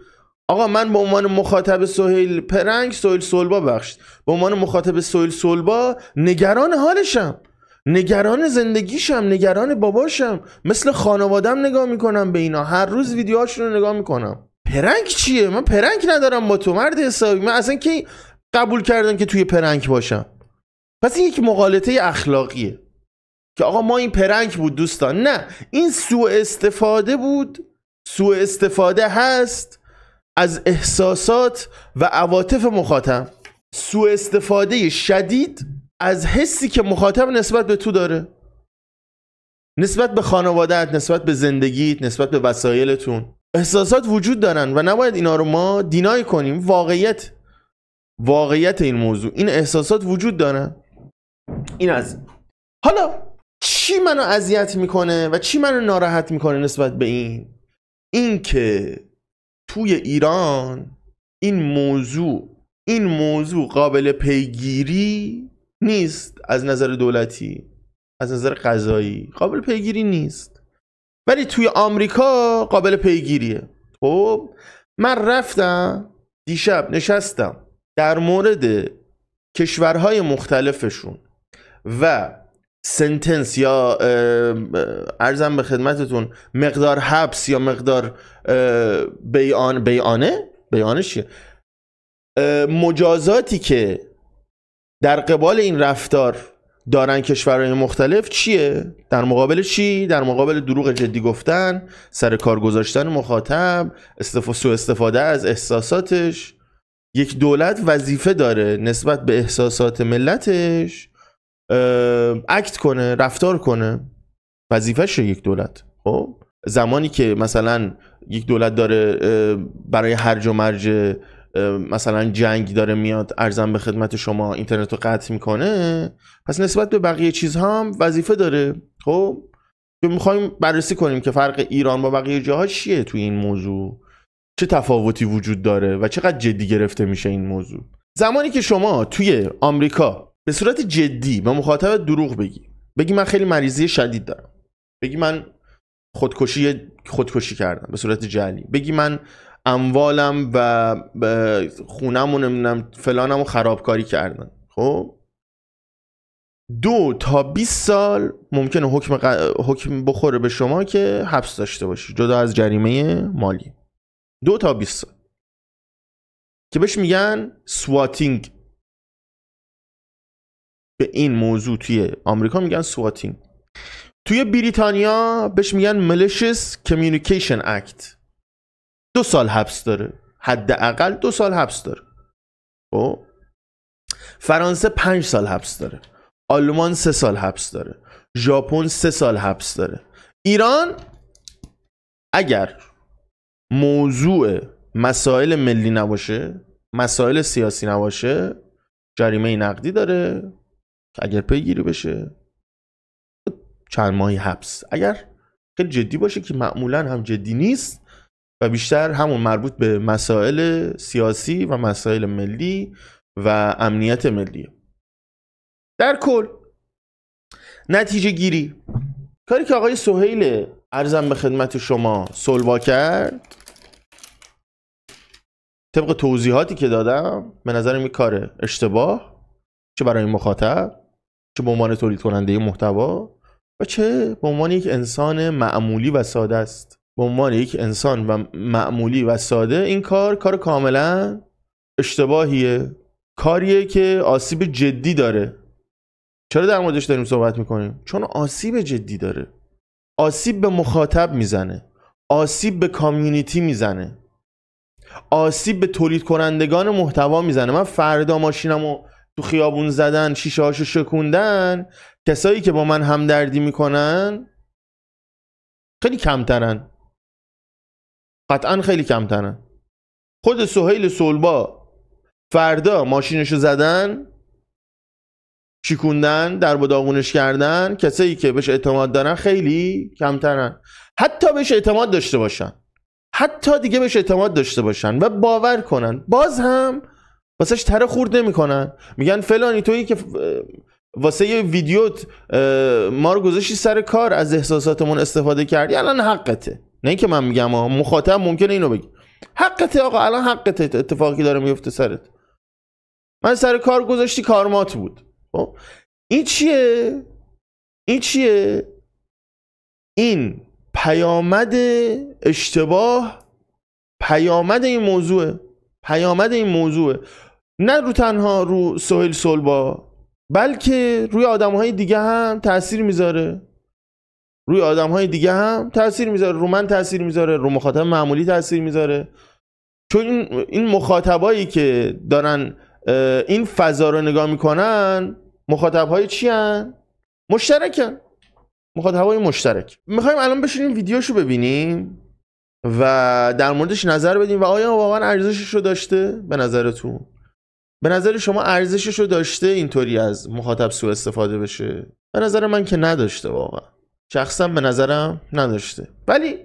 آقا من به عنوان مخاطب سهیل پرنک، سهیل سولبا بخشید، به عنوان مخاطب سهیل سولبا نگران حالشم، نگران زندگیشم، نگران باباشم، مثل خانوادم نگاه میکنم به اینا، هر روز ویدیوهاشون رو نگاه میکنم. پرنک چیه؟ من پرنک ندارم با تو مرد حسابی. من اصلا کی قبول کردم که توی پرنک باشم؟ پس این یک مغالطه اخلاقیه که آقا ما این پرنک بود دوستان. نه، این سوء استفاده بود، سوء استفاده هست از احساسات و عواطف مخاطب، سوء استفاده شدید از حسی که مخاطب نسبت به تو داره، نسبت به خانوادت، نسبت به زندگیت، نسبت به وسایلتون. احساسات وجود دارن و نباید اینا رو ما دینای کنیم. واقعیت این موضوع، این احساسات وجود دارن. این از حالا چی منو اذیت میکنه و چی منو ناراحت میکنه نسبت به این که توی ایران این موضوع قابل پیگیری نیست. از نظر دولتی، از نظر قضایی قابل پیگیری نیست، ولی توی آمریکا قابل پیگیریه. خب من رفتم دیشب نشستم در مورد کشورهای مختلفشون و سنتنس یا عرضم به خدمتتون مقدار حبس یا مقدار بیانه چیه؟ مجازاتی که در قبال این رفتار دارن کشورهای مختلف چیه؟ در مقابل چی؟ در مقابل دروغ جدی گفتن، سر کار گذاشتن مخاطب، سوء استفاده از احساساتش. یک دولت وظیفه داره نسبت به احساسات ملتش اکت کنه، رفتار کنه، وظیفه‌شه یک دولت. خب زمانی که مثلا یک دولت داره برای هرج و مرج مثلا جنگ داره میاد، ارزم به خدمت شما، اینترنت رو قطع میکنه، پس نسبت به بقیه چیزها هم وظیفه داره. خب میخوایم بررسی کنیم که فرق ایران با بقیه جاها چیه توی این موضوع، چه تفاوتی وجود داره و چقدر جدی گرفته میشه این موضوع. زمانی که شما توی آمریکا به صورت جدی به مخاطب دروغ بگی من خیلی مریضی شدید دارم، بگی من خودکشی کردم به صورت جعلی، بگی من اموالم و خونم و نمیدونم فلانم رو خرابکاری کردن، خب 2 تا 20 سال ممکنه حکم بخوره به شما که حبس داشته باشی جدا از جریمه مالی. 2 تا 20 سال که بهش میگن سواتینگ. به این موضوع توی آمریکا میگن سواتینگ. توی بریتانیا بهش میگن Malicious Communication Act. 2 سال حبس داره، حداقل 2 سال حبس داره. خب فرانسه 5 سال حبس داره، آلمان 3 سال حبس داره، ژاپن 3 سال حبس داره. ایران اگر موضوع مسائل ملی نباشه، مسائل سیاسی نباشه، جریمه نقدی داره که اگر پیگیری بشه چند ماهی حبس. اگر خیلی جدی باشه که معمولا هم جدی نیست و بیشتر همون مربوط به مسائل سیاسی و مسائل ملی و امنیت ملی. در کل نتیجه گیری، کاری که آقای سهیل عرضم به خدمت شما سلوا کرد طبق توضیحاتی که دادم به نظرم این کار اشتباه، چه برای مخاطب، چه به عنوان تولید کننده محتوا و چه به عنوان یک انسان معمولی و ساده است. به عنوان یک انسان و معمولی و ساده این کار کاملا اشتباهیه، کاریه که آسیب جدی داره. چرا در موردش داریم صحبت میکنیم؟ چون آسیب جدی داره، آسیب به مخاطب میزنه، آسیب به کامیونیتی میزنه، آسیب به تولید کنندگان محتوا میزنه. من فردا ماشینمو تو خیابون زدن، شیشه هاشو شکوندن، کسایی که با من همدردی میکنن خیلی کمترن، قطعا خیلی کمترن. خود سهیل سلبا فردا ماشینشو زدن، شکوندن، در داغونش کردن، کسایی که بهش اعتماد دارن خیلی کمترن. حتی بهش اعتماد داشته باشن، حتی دیگه بهش اعتماد داشته باشن و باور کنن، باز هم واسهش تره خورد نمیکنن. میگن فلانی تویی که واسه یه ویدیوت ما رو گذاشتی سر کار، از احساساتمون استفاده کردی، الان حقته. نه اینکه من میگم مخاطب ممکنه اینو بگی حقته، آقا الان حقته، اتفاقی داره میفته سرت، من سر کار گذاشتی، کارمات بود. این چیه؟ این چیه؟ این پیامد اشتباه، پیامد این موضوعه، پیامد این موضوعه. نه رو تنها رو سهیل سلبا، بلکه روی آدم‌های دیگه هم تأثیر میذاره، روی آدم‌های دیگه هم تأثیر میذاره، رو من تأثیر میذاره، رو مخاطب معمولی تأثیر میذاره. چون این مخاطبایی که دارن این فضا رو نگاه میکنن مخاطب‌های چی هن؟ مشترکن، مخاطبای مشترک. میخوایم الان بشینیم ویدیوشو ببینیم و در موردش نظر بدیم و آیا واقعا ارزشش رو داشته؟ به نظرتون، به نظر شما ارزشش رو داشته اینطوری از مخاطب سوء استفاده بشه؟ به نظر من که نداشته، واقعا شخصا به نظرم نداشته. ولی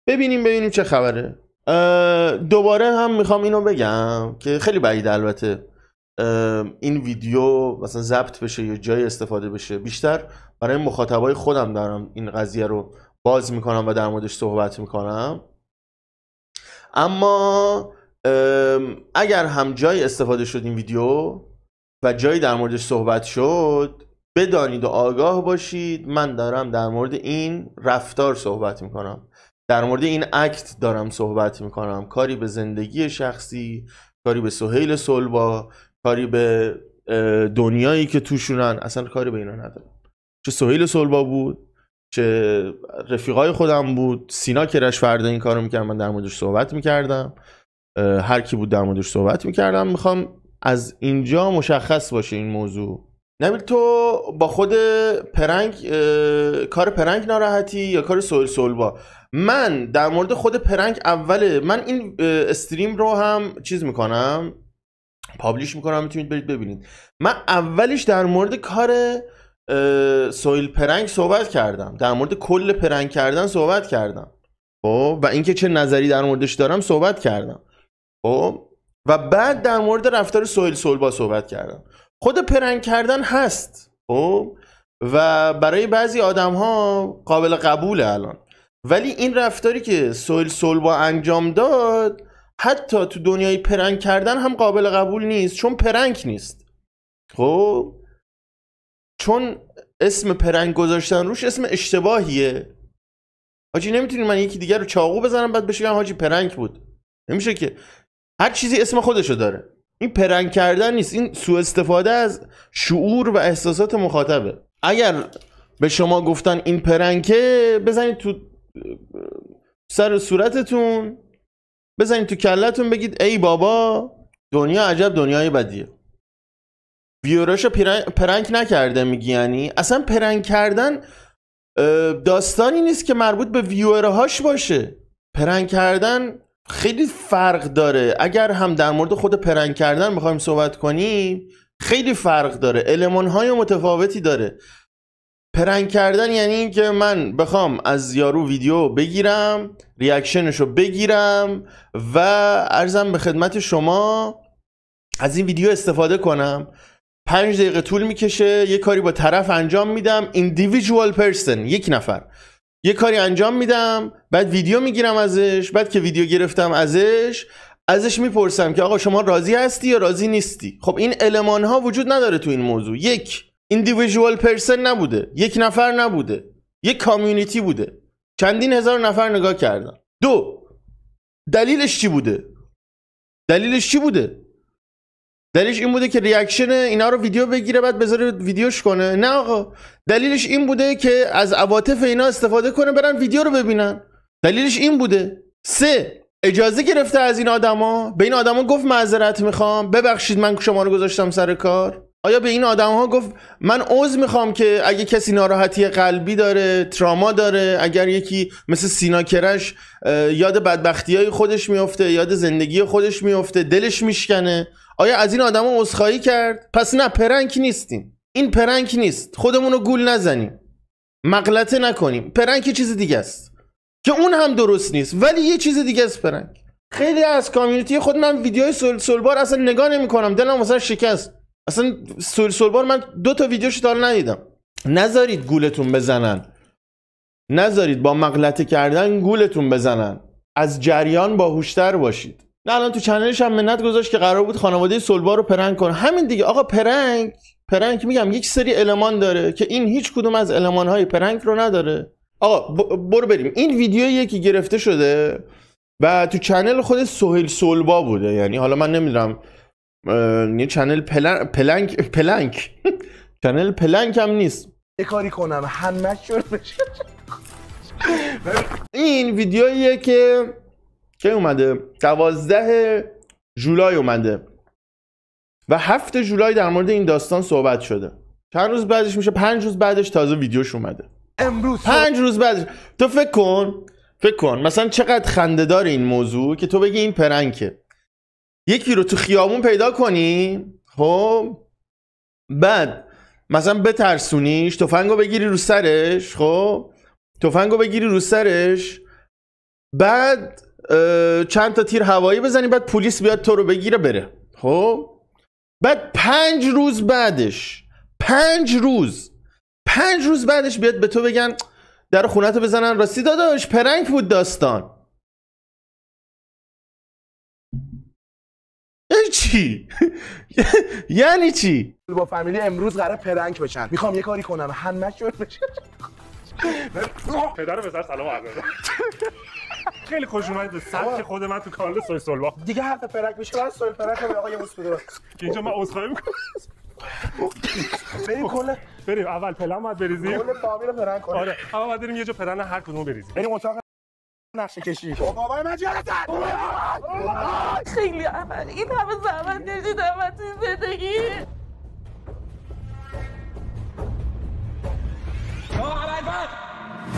ببینیم چه خبره. دوباره هم میخوام اینو بگم که خیلی بعیده البته این ویدیو مثلا ضبط بشه یا جای استفاده بشه. بیشتر برای مخاطبای خودم دارم این قضیه رو باز میکنم و در موردش صحبت میکنم. اما اگر هم جای استفاده شد این ویدیو و جایی در موردش صحبت شد، بدانید و آگاه باشید من دارم در مورد این رفتار صحبت میکنم، در مورد این اکت دارم صحبت میکنم. کاری به زندگی شخصی، کاری به سهیل سلبا، کاری به دنیایی که توشونن، اصلا کاری به اینا ندارم. چه سهیل سلبا بود، چه رفیقای خودم بود، سینا کرش فردا این کارو میکرد، من در موردش صحبت میکردم، هر کی بود در موردش صحبت میکردم. میخوام از اینجا مشخص باشه این موضوع. نبیل تو با خود پرنگ کار پرنگ ناراحتی یا کار سهیل سلبا؟ من در مورد خود پرنگ اوله، من این استریم رو هم چیز میکنم، پابلیش میکنم، میتونید برید ببینید. من اولش در مورد کار سهیل پرنگ صحبت کردم، در مورد کل پرنگ کردن صحبت کردم، خب، و اینکه چه نظری در موردش دارم صحبت کردم، خب، و بعد در مورد رفتار سهیل سلبا صحبت کردم. خود پرنگ کردن هست، خب، و برای بعضی آدم ها قابل قبوله الان، ولی این رفتاری که سهیل سلبا انجام داد حتی تو دنیای پرنگ کردن هم قابل قبول نیست، چون پرنگ نیست، خب، چون اسم پرنگ گذاشتن روش اسم اشتباهیه. حاجی نمیتونی من یکی دیگر رو چاقو بزنم بعد بشه حاجی پرنگ بود، نمیشه که. هر چیزی اسم خودشو داره. این پرنگ کردن نیست، این سوء استفاده از شعور و احساسات مخاطبه. اگر به شما گفتن این پرنگه، بزنید تو سر صورتتون بزنید تو کلتون بگید ای بابا دنیا عجب دنیای بدیه. ویوراشو پرنک نکرده میگی؟ یعنی اصلا پرنک کردن داستانی نیست که مربوط به ویورهاش باشه. پرنک کردن خیلی فرق داره. اگر هم در مورد خود پرنک کردن بخوایم صحبت کنیم خیلی فرق داره، المان‌های متفاوتی داره. پرنک کردن یعنی این که من بخوام از یارو ویدیو بگیرم، ریاکشنشو بگیرم و عرضم به خدمت شما از این ویدیو استفاده کنم. 5 دقیقه طول میکشه، یه کاری با طرف انجام میدم، individual person، یک نفر یه کاری انجام میدم، بعد ویدیو میگیرم ازش، بعد که ویدیو گرفتم ازش میپرسم که آقا شما راضی هستی یا راضی نیستی. خب این المان ها وجود نداره تو این موضوع. یک individual person نبوده، یک نفر نبوده، یک کامیونیتی بوده، چندین هزار نفر نگاه کردن. 2 دلیلش چی بوده؟ دلیلش این بوده که ریاکشن اینا رو ویدیو بگیره بعد بذاره ویدیوش کنه؟ نه آقا، دلیلش این بوده که از عواطف اینا استفاده کنه برن ویدیو رو ببینن. دلیلش این بوده. 3 اجازه گرفته از این آدما، به این آدما گفت معذرت میخوام، ببخشید من شما رو گذاشتم سر کار؟ آیا به این آدم‌ها گفت من عذر میخوام که اگه کسی ناراحتی قلبی داره، تراما داره، اگر یکی مثل سینا کرش یاد بدبختی‌های خودش میفته، یاد زندگی خودش میفته، دلش میشکنه، آیا از این آدم‌ها عذرخواهی کرد؟ پس نه، پرنک نیستیم. این پرنک نیست. خودمون رو گول نزنیم، مغلطه نکنیم. پرنک یه چیز دیگه است که اون هم درست نیست، ولی یه چیز دیگه است پرنک. خیلی از کامیونیتی خود من ویدیوهای سولبار اصلا نگاه نمی‌کنم، دلم واسه شکست. اصلا سولبار من 2 تا ویدیوش تا ندیدم. نذارید گولتون بزنن، نذارید با مغلطه کردن گولتون بزنن. از جریان باهوشتر باشید. نه الان تو چنلش هم منت گذاشت که قرار بود خانواده سولبار رو پرنک کنه. همین دیگه آقا. پرنک میگم یک سری المان داره که این هیچ کدوم از المان‌های پرنک رو نداره. آقا برو بریم. این ویدیویی که گرفته شده و تو چنل خود سهیل سولبا بوده. یعنی حالا من نمیدونم یه چنل پلنک چنل پلنک هم نیست. یه کاری کنم همه شد بشه. این ویدیوییه که اومده 12 ژولای اومده و 7 ژولای در مورد این داستان صحبت شده. چند روز بعدش میشه 5 روز بعدش تازه ویدیوش اومده. امروز 5 روز بعدش. تو فکر کن مثلا چقدر خنده‌دار این موضوع که تو بگی این پرنکه. یکی رو تو خیابون پیدا کنی، خب بعد مثلا بترسونیش، تفنگو بگیری رو سرش، بعد چند تا تیر هوایی بزنی، بعد پلیس بیاد تو رو بگیره بره. خب بعد 5 روز بعدش بیاد به تو بگن در خونتو بزنن راستی داداش پرنک بود داستان. چی؟ یعنی چی؟ با فامیلی امروز قراره پرنک بشن. میخوام یه کاری کنم همه شد بشه. پدر و پسر سلام عرض. خیلی خوش اومدید به سبک خود من تو کانال سوی سولبا. دیگه حرف پرنک میشه بعد سوال پرنک رو آقا یه بوس بده. که اینجا من عذرخواهی میکنم. بریم اول پلن باید بریزیم. کل فامیل پرنک کنیم. آره اول باید بریم یه جا پلن هر کدوم بریزیم. بریم اتاق نقشه کشی. بابای من جلسه. خیلی اول این همه زحمت کشیدم تو زندگی.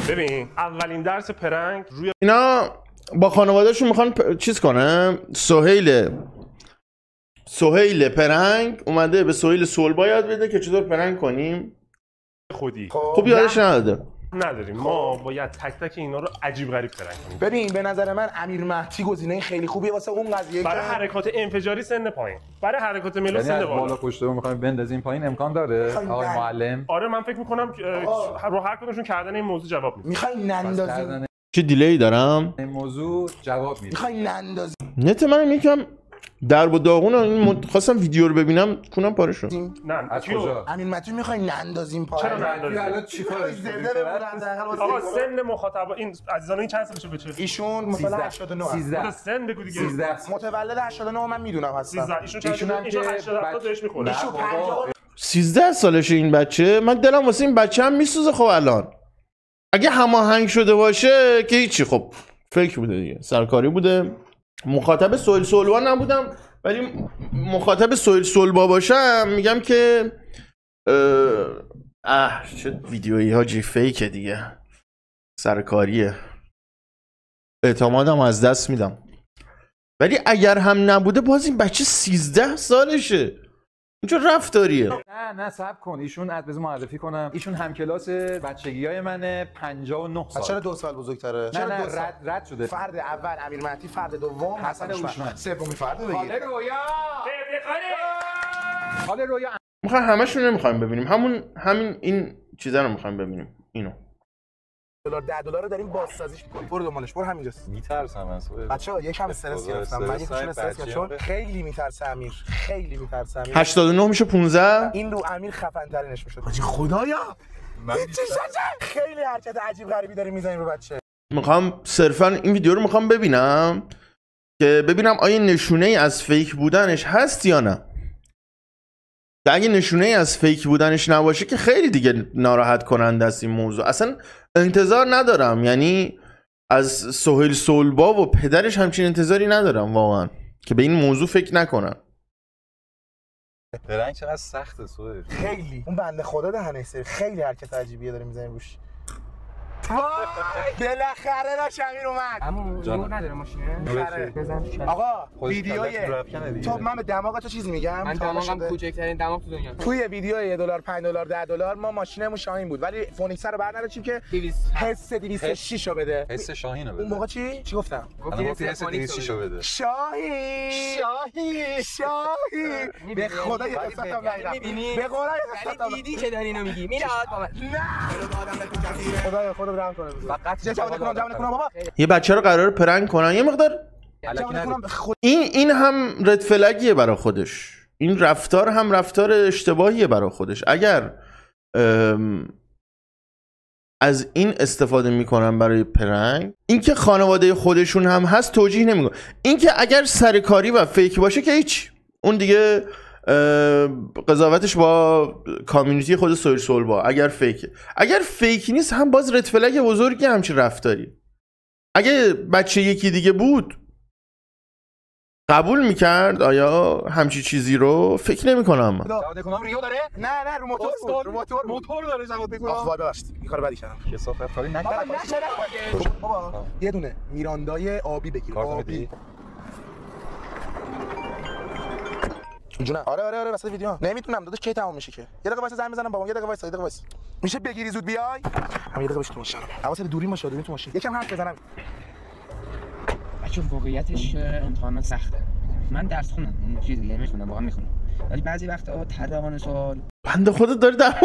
ببین اولین درس پرنک روی اینا با خانوادهشون میخوان چیز کنن. سهیل پرنک اومده به سهیل سولبا یاد بده که چطور پرنک کنیم. خودی خب یادش نداریم. ما باید تک تک اینا رو عجیب غریب پرنک کنیم. ببین به نظر من امیر مهدی گزینه خیلی خوبیه واسه اون قضیه. برای حرکات انفجاری سن پایین، برای حرکات ملو سن بالا پشت رو می‌خوایم بندازیم پایین امکان داره آقای معلم؟ آره من فکر می‌کنم رو هر کدومشون کردن این موضوع جواب میده. می‌خوای نندازیم؟ چه دیلی دارم؟ این موضوع جواب میده. می‌خوای نندازیم؟ نت منم یکم درب و داغون. این خواستم ویدیو رو ببینم کونم پاره شد. نه از کجا؟ امیر مهدی می‌خوای نندازیم پایین؟ چرا نندازیم؟ الان چیکار آقا سن مخاطب این عزیزان این چند سالشه بچه؟ ایشون مثلا 89 13 سن بگو دیگه. 13 متولد 89 من میدونم هستم. 13 ایشون چند؟ ایشون 80 بهش میخوره. ایشون 50 13 سالشه این بچه. من دلم واسه این بچه هم میسوزه. خب الان اگه هماهنگ شده باشه که هیچی. خب فکر بوده دیگه، سرکاری بوده. مخاطب سهیل سلوا نبودم، ولی مخاطب سهیل سلوا باشم میگم که چه ویدیویی حاجی فیکه دیگه، سرکاریه، اعتمادم از دست میدم. ولی اگر هم نبوده باز این بچه 13 سالشه، این چه رفتاریه؟ نه صبر کن، ایشون از معرفی کنم، ایشون همکلاس بچگیای منه، 59 سال. چرا 2 سال بزرگتره؟ نه رد شده. فرد اول امیر مهدی، فرد دوم حسن هوشمند، سومی فرد بگیر. حال رویا میخوام همشون نمیخوایم ببینیم، همین این چیزا رو میخوایم ببینیم. اینو $10 رو داریم بازسازیش می‌کنیم. برو دنبالش، برو همینجاست. میترسم از بچه‌ها یکم استرس گرفتم. من یکم استرس گرفتم چون خیلی میترسه امیر، خیلی میترسه امیر. 89 میشه 15. این رو امیر خفن ترینش میشد. حاجی خدایا خیلی حرکت عجیب غریبی داری میزنی رو بچه. میخوام صرفا این ویدیو رو میخوام ببینم که ببینم آیا نشونه ای از فیک بودنش هست یا نه. اگه نشونه ای از فیک بودنش نباشه که خیلی دیگه ناراحت کننده است این موضوع. اصلا انتظار ندارم، یعنی از سهیل سلوا و پدرش همچین انتظاری ندارم واقعا که به این موضوع فکر نکنن. درنگ چقدر سخته سهیل. خیلی اون بنده خدا دهنه سری خیلی حرکت عجیبیه داره میزنی روش. وای بالاخره داشت امیر اومد. عمو جور نداره ماشینه؟ بزن. آقا ویدیوی تو من به دماغ تو چیزی میگم. من دماغم کوچکترین دماغ تو دنیا. توی ویدیو $1 $5 $10 ما ماشینمون شاهین بود، ولی فونیکس رو برداشتیم که حس 206 رو بده. حس شاهین رو بده. اون موقع چی گفتم؟ گفتی حس 206 رو بده. شاهین به خدا یه قصتم نمیدم. به قرآن یه قصتم دیدی که داری اینو میگی. میراد با من. نه خدا رحم کنه. فقط جواب کنم بابا. یه بچه رو قرار پرنگ کنن یه مقدار. این هم رد فلگیه برای خودش، این رفتار هم رفتار اشتباهیه برای خودش. اگر از این استفاده میکنن برای پرنگ، این که خانواده خودشون هم هست توجیه نمیکنه. این که اگر سرکاری و فیک باشه که هیچ، اون دیگه قضاوتش با کامیونیتی خود سهیل سلوا. اگر فیک نیست هم باز رد فلگ بزرگی همچین رفتاری. اگه بچه یکی دیگه بود قبول میکرد آیا همچی چیزی رو؟ فکر نمیکنم. جواد کنم ریو داره؟ نه رو موتور داره جواد کنم. آخ داشت این کارو بدی کردم. کثافت کاری نکن. بابا یه دونه میراندای آبی بگیر. آبی جونم. آره واسه ویدیو نمیتونم داداش کی تموم میشه که. یه دقیقه واسه زنگ بزنم بابا. یه دقیقه وایس. میشه بگیری زود بیای؟ هم یه دقیقه بشین تو ماشین. حواست دوری باشه، دوری تو ماشین. یکم حرف بزنم. بچه واقعیتش امتحانات سخته. من درس خوندم، این چیز دیگه میخونم، واقعا میخونم. ولی بعضی وقتا طراحان سوال بنده خدا داره در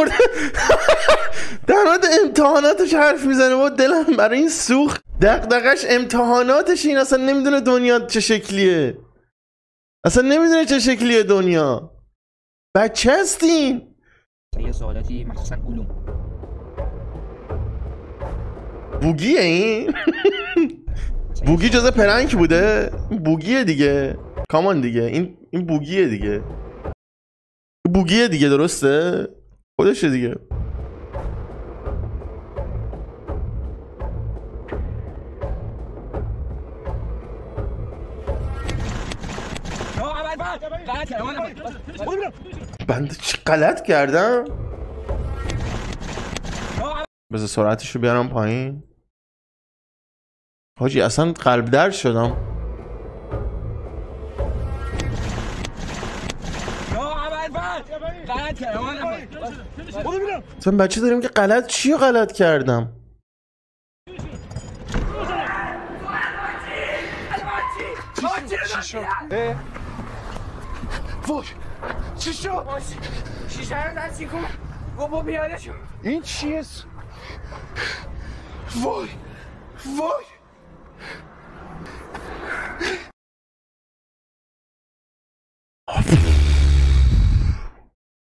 مورد امتحاناتش حرف میزنه و دلم برای این سوخت. دغدغش امتحاناتش، این اصلا نمیدونه دنیا چه شکلیه. دنیا. بچه هستین. یه سوالاتی مخصوصا علوم. بوگیه این؟ بوگی جزء پرنک بوده؟ بوگیه دیگه. کامان دیگه. این بوگیه دیگه. بوگیه دیگه، درسته؟ خودشه دیگه. بنده چی غلط کردم؟ بذار سرعتشو بیارم پایین. حاجی اصلا قلب درد شدم. اصلا بچه داریم که چی رو غلط کردم؟ وای چی شد؟ شیشه رو دستی کن. بابا بیاده شد. این چیه؟ وای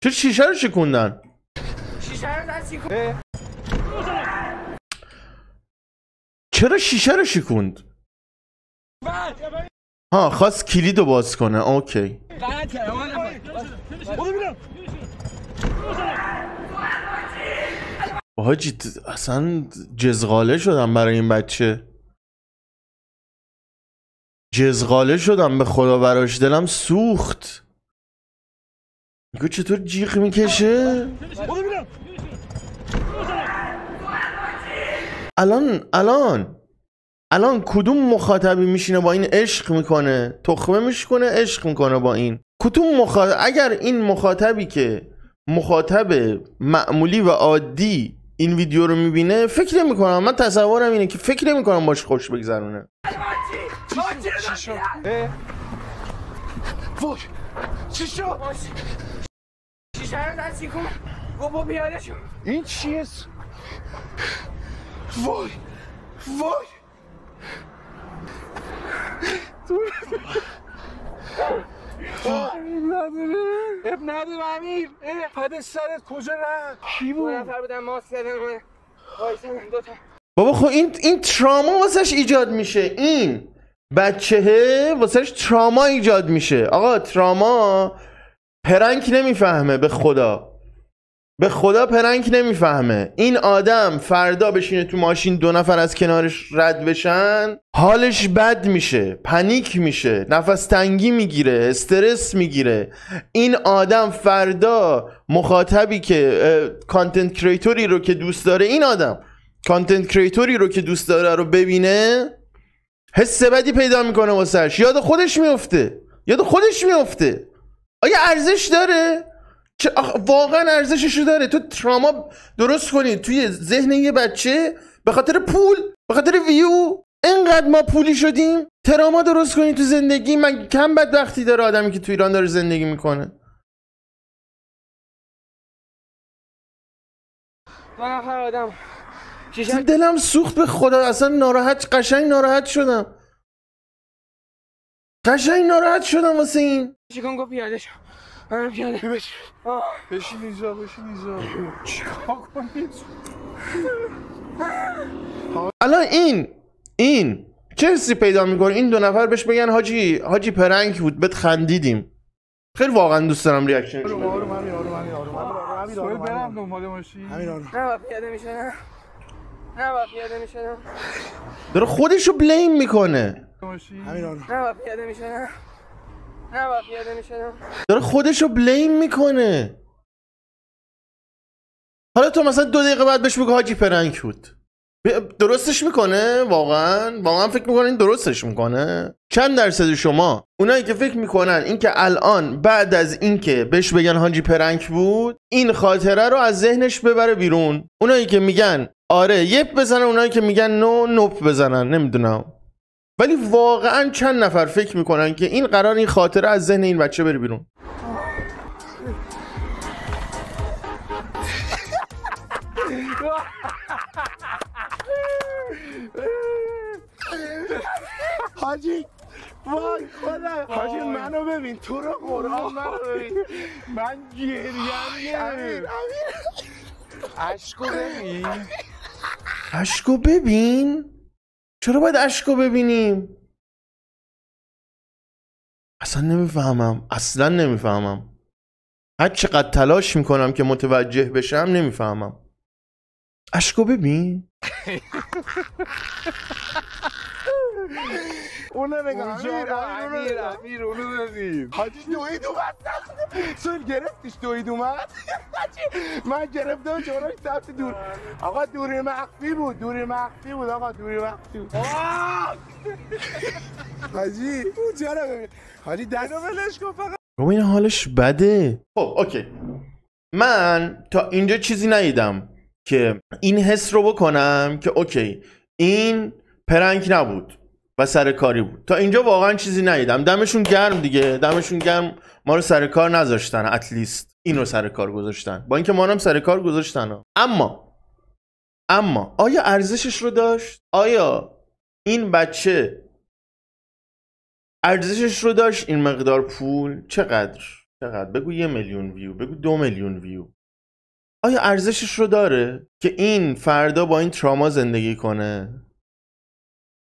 چه شیشه رو شکوندن؟ شیشه رو دستی کن. چرا شیشه رو شکوند؟ ها خواست کلید رو باز کنه. اوکی. حاجی اصلا جزغاله شدم برای این بچه. جزغاله شدم به خدا براش، دلم سوخت. میگو چطور جیغ میکشه. الان کدوم مخاطبی میشینه با این عشق میکنه، تخمه میشکنه، عشق میکنه با این؟ کدوم مخاطب؟ اگر این مخاطبی که مخاطب معمولی و عادی این ویدیو رو میبینه، فکر نمیکنم، من تصورم اینه که فکر نمیکنم باش خوش بگذرونه. این چیه؟ وای وای اب نداره امیر. پد سرت کجا رفت؟ کی بود؟ نفر بودن ماست کردن دوتا. بابا خب این تراما واسش ایجاد میشه. این بچهه واسش تراما ایجاد میشه. آقا تراما پرنک نمیفهمه، به خدا پرنک نمیفهمه. این آدم فردا بشینه تو ماشین 2 نفر از کنارش رد بشن، حالش بد میشه، پنیک میشه، نفس تنگی میگیره، استرس میگیره. این آدم فردا مخاطبی که کانتنت کریتوری رو که دوست داره، این آدم کانتنت کریتوری رو که دوست داره رو ببینه، حس بدی پیدا میکنه واسش، یاد خودش میفته. آیا ارزش داره؟ واقعا ارزششو داره؟ تو تراما درست کنی توی ذهن یه بچه به خاطر پول، به خاطر ویو؟ اینقدر ما پولی شدیم تراما درست کنی تو زندگی؟ من کم بدبختی داره آدمی که تو ایران داره زندگی میکنه. 2 نفر آدم دلم سوخت به خدا. اصلا قشنگ ناراحت شدم واسه این. چیکار گفت پیاده شو. من پیاده بشین اینجا چیکار کنید؟ الان این چه حسی پیدا میکنه؟ این 2 نفر بهش بگن حاجی پرنک بود، بهت خندیدیم. خیلی واقعا دوست دارم ریاکشنش بدم. آروم برم دنبال ماشین. نه پیاده میشدم. داره خودشو بلیم میکنه. داره خودشو بلیم میکنه. حالا تو مثلا 2 دقیقه بعد بهش بگو حاجی پرنک بود، درستش میکنه؟ واقعا فکر میکنه این درستش میکنه؟ چند درصد شما اونایی که فکر میکنن این که الان بعد از این که بهش بگن حاجی پرنک بود، این خاطره رو از ذهنش ببره بیرون؟ اونایی که میگن آره یپ بزنن، اونایی که میگن نوپ بزنن، نمیدونم. ولی واقعا چند نفر فکر میکنن که این قرار این خاطره از ذهن این بچه بره بیرون؟ حاجی وای خدا، حاجی منو ببین، تو رو قرآن منو ببین، من گریم. اشکو ببین. چرا باید اشکو ببینیم؟ اصلا نمیفهمم. هر چقدر تلاش میکنم که متوجه بشم نمیفهمم. اشکو ببین. اونو نگاه. امیر اونو ببین. حاجی دوید اومد. سون گرفتش دوید اومد. من گرفتم چوراش سمت دور. آقا دوری مخفی بود آقا، دوری مخفی بود. حاجی اون چرا ببین. حاجی دستو ولش کن فقط. بابا این حالش بده. خب اوکی، من تا اینجا چیزی ندیدم که این حس رو بکنم که اوکی این پرنک نبود و سرکاری بود. تا اینجا واقعا چیزی ندیدم. دمشون گرم دیگه، دمشون گرم. ما رو سر کار نذاشتن، اتلیست این رو سر کار گذاشتن، با اینکه ما هم سر کار گذاشتن. اما آیا ارزشش رو داشت؟ آیا این بچه ارزشش رو داشت؟ این مقدار پول چقدر؟ بگو 1 میلیون ویو، بگو 2 میلیون ویو. آیا ارزشش رو داره که این فردا با این تراما زندگی کنه؟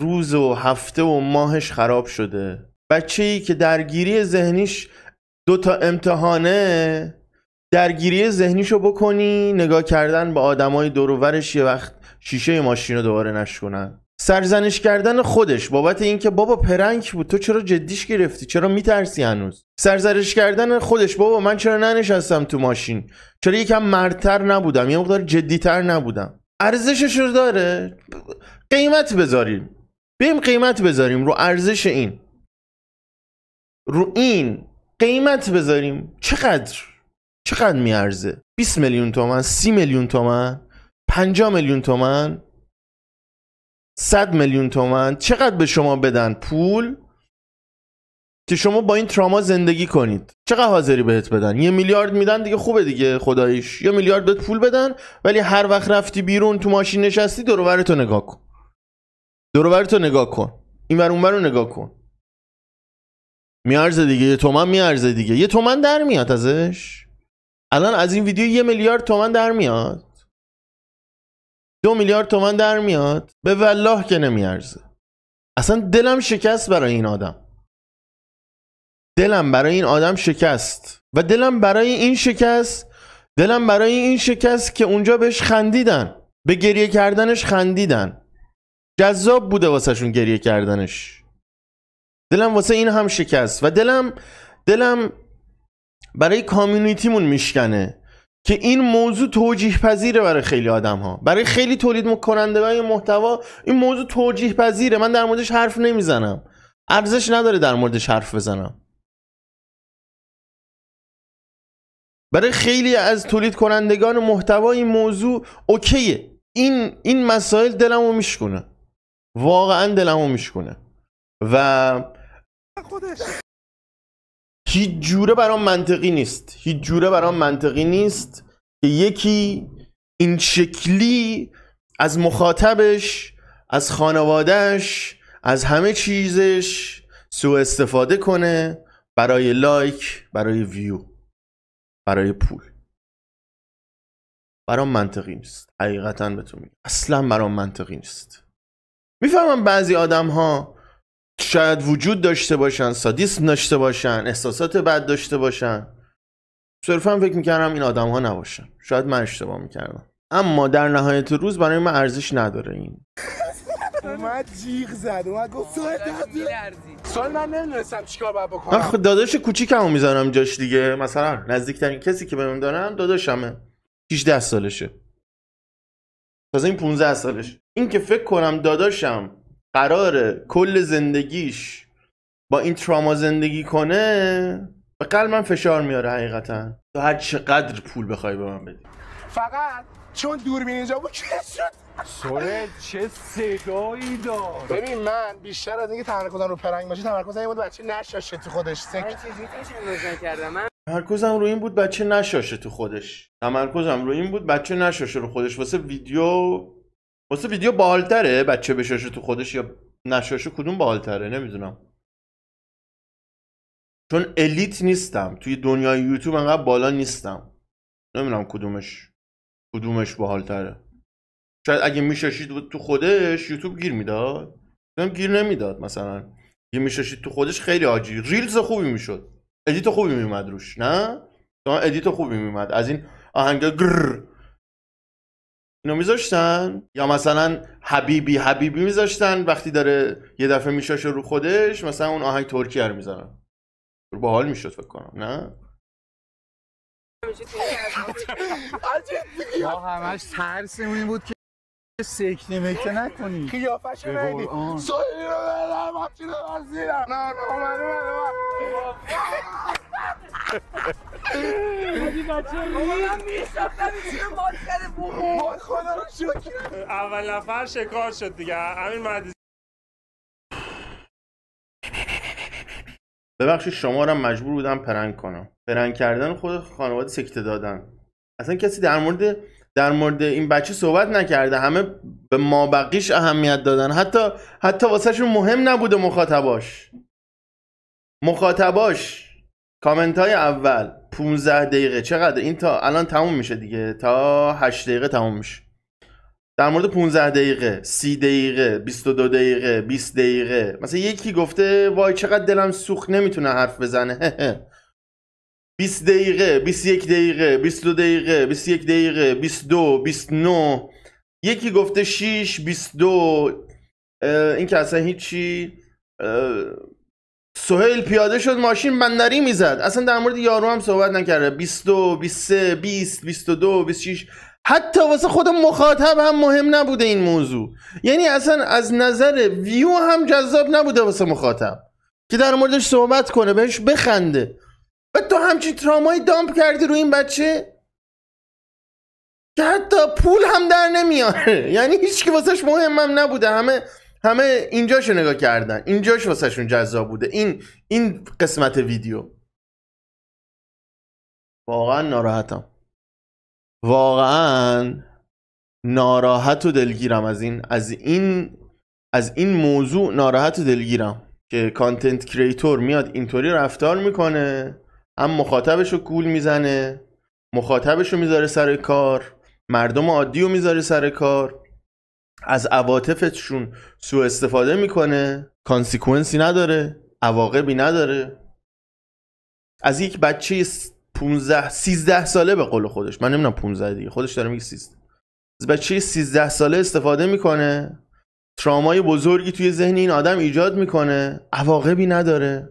روز و هفته و ماهش خراب شده. بچه‌ای که درگیری ذهنیش 2 تا امتحانه، درگیری ذهنیشو بکنی نگاه کردن به آدمای دور و برش، یه وقت شیشه ماشین رو دوباره نشکنن. سرزنش کردن خودش بابت اینکه بابا پرنک بود تو چرا جدیش گرفتی، چرا میترسی هنوز. سرزنش کردن خودش بابا من چرا ننشستم تو ماشین، چرا یکم مردتر نبودم، یه مقدار جدیتر نبودم. ارزشش رو داره. قیمت بذاریم، بریم قیمت بذاریم رو ارزش این، رو این قیمت بذاریم. چقدر میارزه؟ 20 میلیون تومن، 30 میلیون تومن، 50 میلیون تومن، 100 میلیون تومن. چقدر به شما بدن پول که شما با این تراما زندگی کنید؟ چقدر حاضری بهت بدن؟ 1 میلیارد میدن دیگه، خوبه دیگه خداییش. 1 میلیارد بهت پول بدن ولی هر وقت رفتی بیرون تو ماشین نشستی دور و برتو نگاه کن، دور و برتو نگاه کن، این ور اون ور رو نگاه کن. میارزه دیگه، 1 تومن میارزه دیگه. 1 تومن در میاد ازش؟ الان از این ویدیو 1 میلیارد تومن در میاد؟ 2 میلیارد تومن در میاد؟ به والله که نمیارزه. اصلا دلم شکست برای این آدم، دلم برای این آدم شکست و دلم برای این شکست که اونجا بهش خندیدن، به گریه کردنش خندیدن، جذاب بوده واسه شون گریه کردنش. دلم واسه این هم شکست و دلم برای کامیونیتیمون میشکنه که این موضوع توجیه پذیره برای خیلی آدم ها، برای خیلی تولید کنندگان محتوا این موضوع توجیه پذیره. من در موردش حرف نمیزنم، ارزش نداره در موردش حرف بزنم. برای خیلی از تولید کنندگان محتوا این موضوع اوکیه. این مسائل دلمو میشکنه، واقعا دلمو میشکنه و هیچ جوره برام منطقی نیست که یکی این شکلی از مخاطبش، از خانوادهش، از همه چیزش سوء استفاده کنه برای لایک، برای ویو، برای پول. برام منطقی نیست، حقیقتا بهتون میگم اصلا برام منطقی نیست. میفهمم بعضی آدم ها شاید وجود داشته باشن، سادیسم داشته باشن، احساسات بد داشته باشن، صرفا فکر میکردم این آدم ها نباشن. شاید من اشتباه میکردم، اما در نهایت روز برای من ارزش نداره. این اومد جیغ زد، اومد گفت سوال من نمیدونستم چیکار باید بکنم. من داداش کوچیکمو میذارم جاش دیگه. مثلا نزدیکترین کسی که بهم دارم داداشمه، 18 سالشه، تازه این 15 سالشه. این که فکر کنم داداشم قراره کل زندگیش با این تراما زندگی کنه، به قلبم فشار میاره حقیقتا. تو هر چقدر پول بخوای به من بدی، فقط چون دوربین اینجا بود که شد. سوره چه صدایی داد. ببین من بیشتر از اینکه تمرکزم رو پرنگ باشه، تمرکزم این بود بچه نشاشه تو خودش. تمرکزم رو این بود بچه نشاشه تو خودش. تمرکزم رو این بود بچه نشاشه رو خودش. واسه ویدیو باحال‌تره بچه بشاشه تو خودش یا نشاشه؟ کدوم باحال‌تره؟ نمیدونم، چون الیت نیستم توی دنیای یوتیوب، انقدر بالا نیستم، نمیدونم کدومش باحال‌تره. شاید اگه میشاشید تو خودش یوتیوب گیر میداد، گیر نمیداد. مثلا اگه میشاشید تو خودش خیلی عاجی ریلز خوبی میشد، ادیت خوبی میومد روش. نه ادیت خوبی میومد، از این آهنگ گر اینو میذاشتن، یا مثلا حبیبی میذاشتن وقتی داره یه دفعه میشاشه رو خودش، مثلا اون آهنگ ترکیه رو میذارن، باحال میشد فکر کنم. نه ما همش ترسمون این بود که سکته مکته نکنی. قیافش رو نهیدی سویی رو بدم بچه رو بازیرم. نه خدا رو شکر اول نفر شکار شد دیگه. امین مهدی ببخشید شما رو مجبور بودم پرنگ کنم. پرنگ کردن خود خانواده سکته دادن. اصلا کسی در مورد این بچه صحبت نکرده، همه به مابقیش اهمیت دادن. حتی واسه شون مهم نبوده مخاطباش. کامنت های اول 15 دقیقه چقدر این؟ تا الان تموم میشه دیگه، تا 8 دقیقه تموم میشه. در مورد 15 دقیقه، 30 دقیقه، 22 دقیقه، 20 دقیقه، مثلا یکی گفته وای چقدر دلم سوخت نمیتونه حرف بزنه. 20 دقیقه، 21 دقیقه، 22 دقیقه، 21 دقیقه، 22، 29. یکی گفته 6، 22، این که اصلا هیچی. سهیل پیاده شد ماشین بندری میزد، اصلا در مورد یارو هم صحبت نکرده. 22 23 20 22 26 حتی واسه خود مخاطب هم مهم نبوده این موضوع. یعنی اصلا از نظر ویو هم جذاب نبوده واسه مخاطب که در موردش صحبت کنه، بهش بخنده. و تو همچین ترامایی دامپ کردی رو این بچه که حتی پول هم در نمیاره. یعنی هیچ که واسهش مهم هم نبوده، همه اینجاشو نگاه کردن، اینجاش واسهشون جذاب بوده این قسمت ویدیو. واقعا ناراحتم، واقعا ناراحت و دلگیرم از این موضوع. ناراحت و دلگیرم که کانتنت کریتور میاد اینطوری رفتار میکنه، هم مخاطبشو گول میزنه، مخاطبشو میذاره سر کار، مردم عادیو میذاره سر کار، از عواطفشون سوء استفاده میکنه، کانسیکونسی نداره، عواقبی نداره. از یک بچه 13 ساله به قول خودش، من نمیدونم 15 دیگه، خودش داره میگه 13، از بچه 13 ساله استفاده میکنه، ترامای بزرگی توی ذهن این آدم ایجاد میکنه، عواقبی نداره،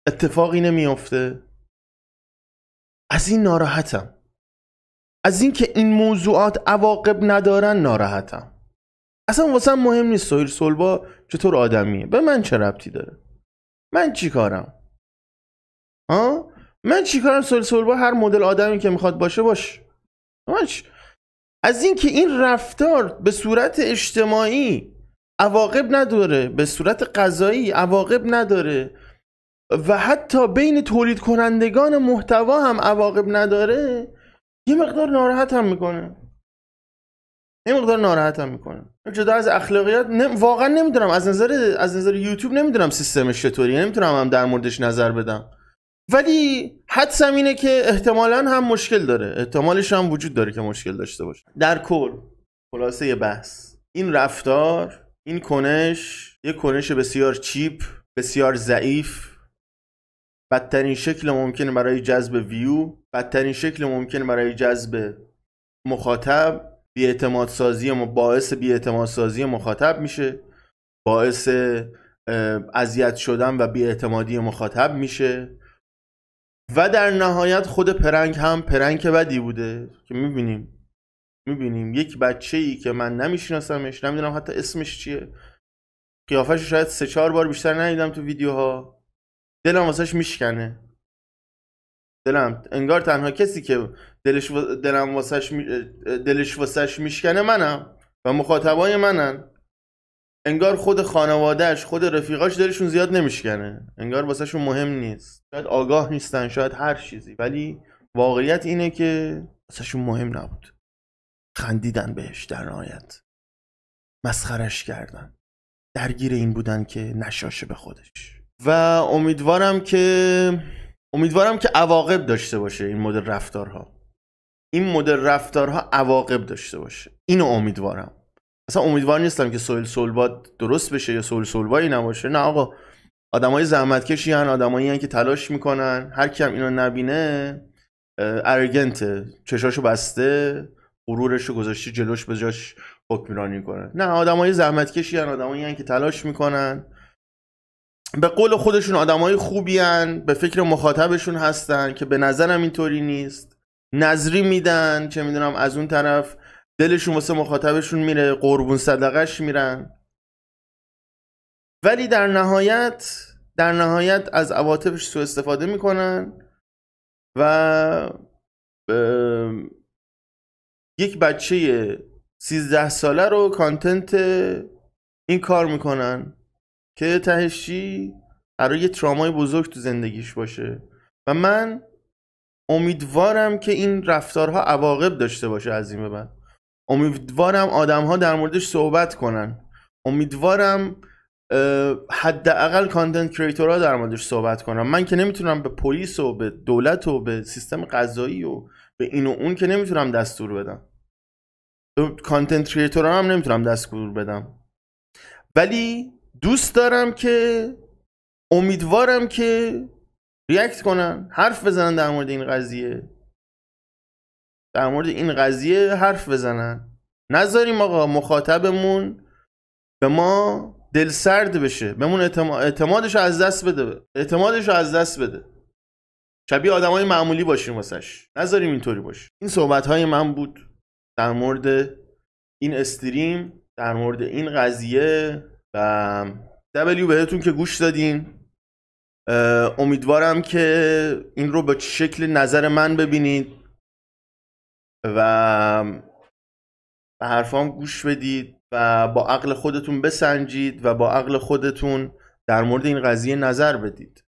اتفاقی نمیافته. از این ناراحتم، از این که این موضوعات عواقب ندارن ناراحتم. اصلا واسم مهم نیست سهیل سلبا چطور آدمیه، به من چه ربطی داره؟ من چی کارم؟ من چی کارم؟ سهیل سلبا هر مدل آدمی که میخواد باشه از این که این رفتار به صورت اجتماعی عواقب نداره، به صورت قضایی عواقب نداره و حتی بین تولید کنندگان محتوا هم عواقب نداره، یه مقدار ناراحتم میکنه. جدا از اخلاقیات واقعا نمیدونم، از نظر یوتیوب نمیدونم سیستمش چطوریه، نمیتونم هم در موردش نظر بدم، ولی حدسم اینه که احتمالاً هم مشکل داره، احتمالش هم وجود داره که مشکل داشته باشه. در کل خلاصه بحث، این رفتار، این کنش، یه کنش بسیار چیپ، بسیار ضعیف، بدترین شکل ممکن برای جذب ویو، بدترین شکل ممکن برای جذب مخاطب، باعث بی‌اعتماد سازی مخاطب میشه، باعث اذیت شدن و بی‌اعتمادی مخاطب میشه و در نهایت خود پرنگ بدی بوده که میبینیم یک بچه‌ای که من نمیشناسمش، نمیدونم حتی اسمش چیه، قیافش شاید 3-4 بار بیشتر ندیدم تو ویدیوها، دلم واسش میشکنه. انگار تنها کسی که دلش واسش میشکنه منم و مخاطبای منن. انگار خود خانوادهش، خود رفیقاش دلشون زیاد نمیشکنه، انگار واسهشون مهم نیست، شاید آگاه نیستن، شاید هر چیزی، ولی واقعیت اینه که واسهشون مهم نبود. خندیدن بهش، در نهایت مسخرش کردن، درگیر این بودن که نشاشه به خودش. و امیدوارم که عواقب داشته باشه این مدل رفتارها عواقب داشته باشه. اینو امیدوارم. اصلا امیدوار نیستم که سهیل سلبا درست بشه یا سهیل سلبایی نباشه. نه آقا، آدمای زحمتکشی هن، آدمایی هن که تلاش میکنن. هر کی هم اینو نبینه ارگنته، چشاشو بسته، غرورشو گذاشته جلوش، به جاش حکمرانی کنه. نه، آدمای زحمتکشی هن، آدمایی هن که تلاش میکنن، به قول خودشون آدمای خوبی هن، به فکر مخاطبشون هستن که به نظرم اینطوری نیست. نظری میدن، چه میدونم، از اون طرف دلشون واسه مخاطبشون میره، قربون صدقش میرن، ولی در نهایت از عواطفش سوء استفاده میکنن و یک بچه 13 ساله رو کانتنت این کار میکنن که تهشی قراره یه ترامای بزرگ تو زندگیش باشه. و من امیدوارم که این رفتارها عواقب داشته باشه از این به بعد. امیدوارم آدم‌ها در موردش صحبت کنن. امیدوارم حداقل کانتنت کریتورها در موردش صحبت کنن. من که نمیتونم به پلیس و به دولت و به سیستم قضایی و به این و اون که نمیتونم دستور بدم. کانتنت کریتورها هم نمیتونم دستور بدم. ولی دوست دارم که، امیدوارم که ریاکت کنن، حرف بزنن در مورد این قضیه، حرف بزنن. نذاریم آقا مخاطبمون به ما دل سرد بشه، بهمون اعتمادش رو از دست بده. شبیه آدمای معمولی باشیم واسش، نذاریم اینطوری باشه. این صحبت های من بود در مورد این استریم، در مورد این قضیه. و دبلیو بهتون که گوش دادین، امیدوارم که این رو به شکل نظر من ببینید و به حرفام گوش بدید و با عقل خودتون بسنجید و با عقل خودتون در مورد این قضیه نظر بدید.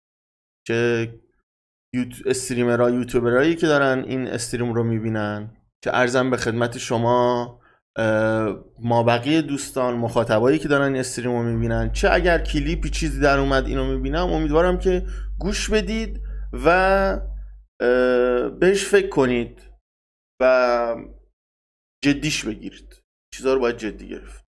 چه استریمرها، یوتیوبرهایی که دارن این استریم رو میبینن، چه عرضم به خدمت شما ما بقیه دوستان مخاطبایی که دارن این استریم رو میبینن، چه اگر کلیپی چیزی در اومد اینو میبینم، امیدوارم که گوش بدید و بهش فکر کنید و جدیش بگیرید. چیزا رو باید جدی گرفت.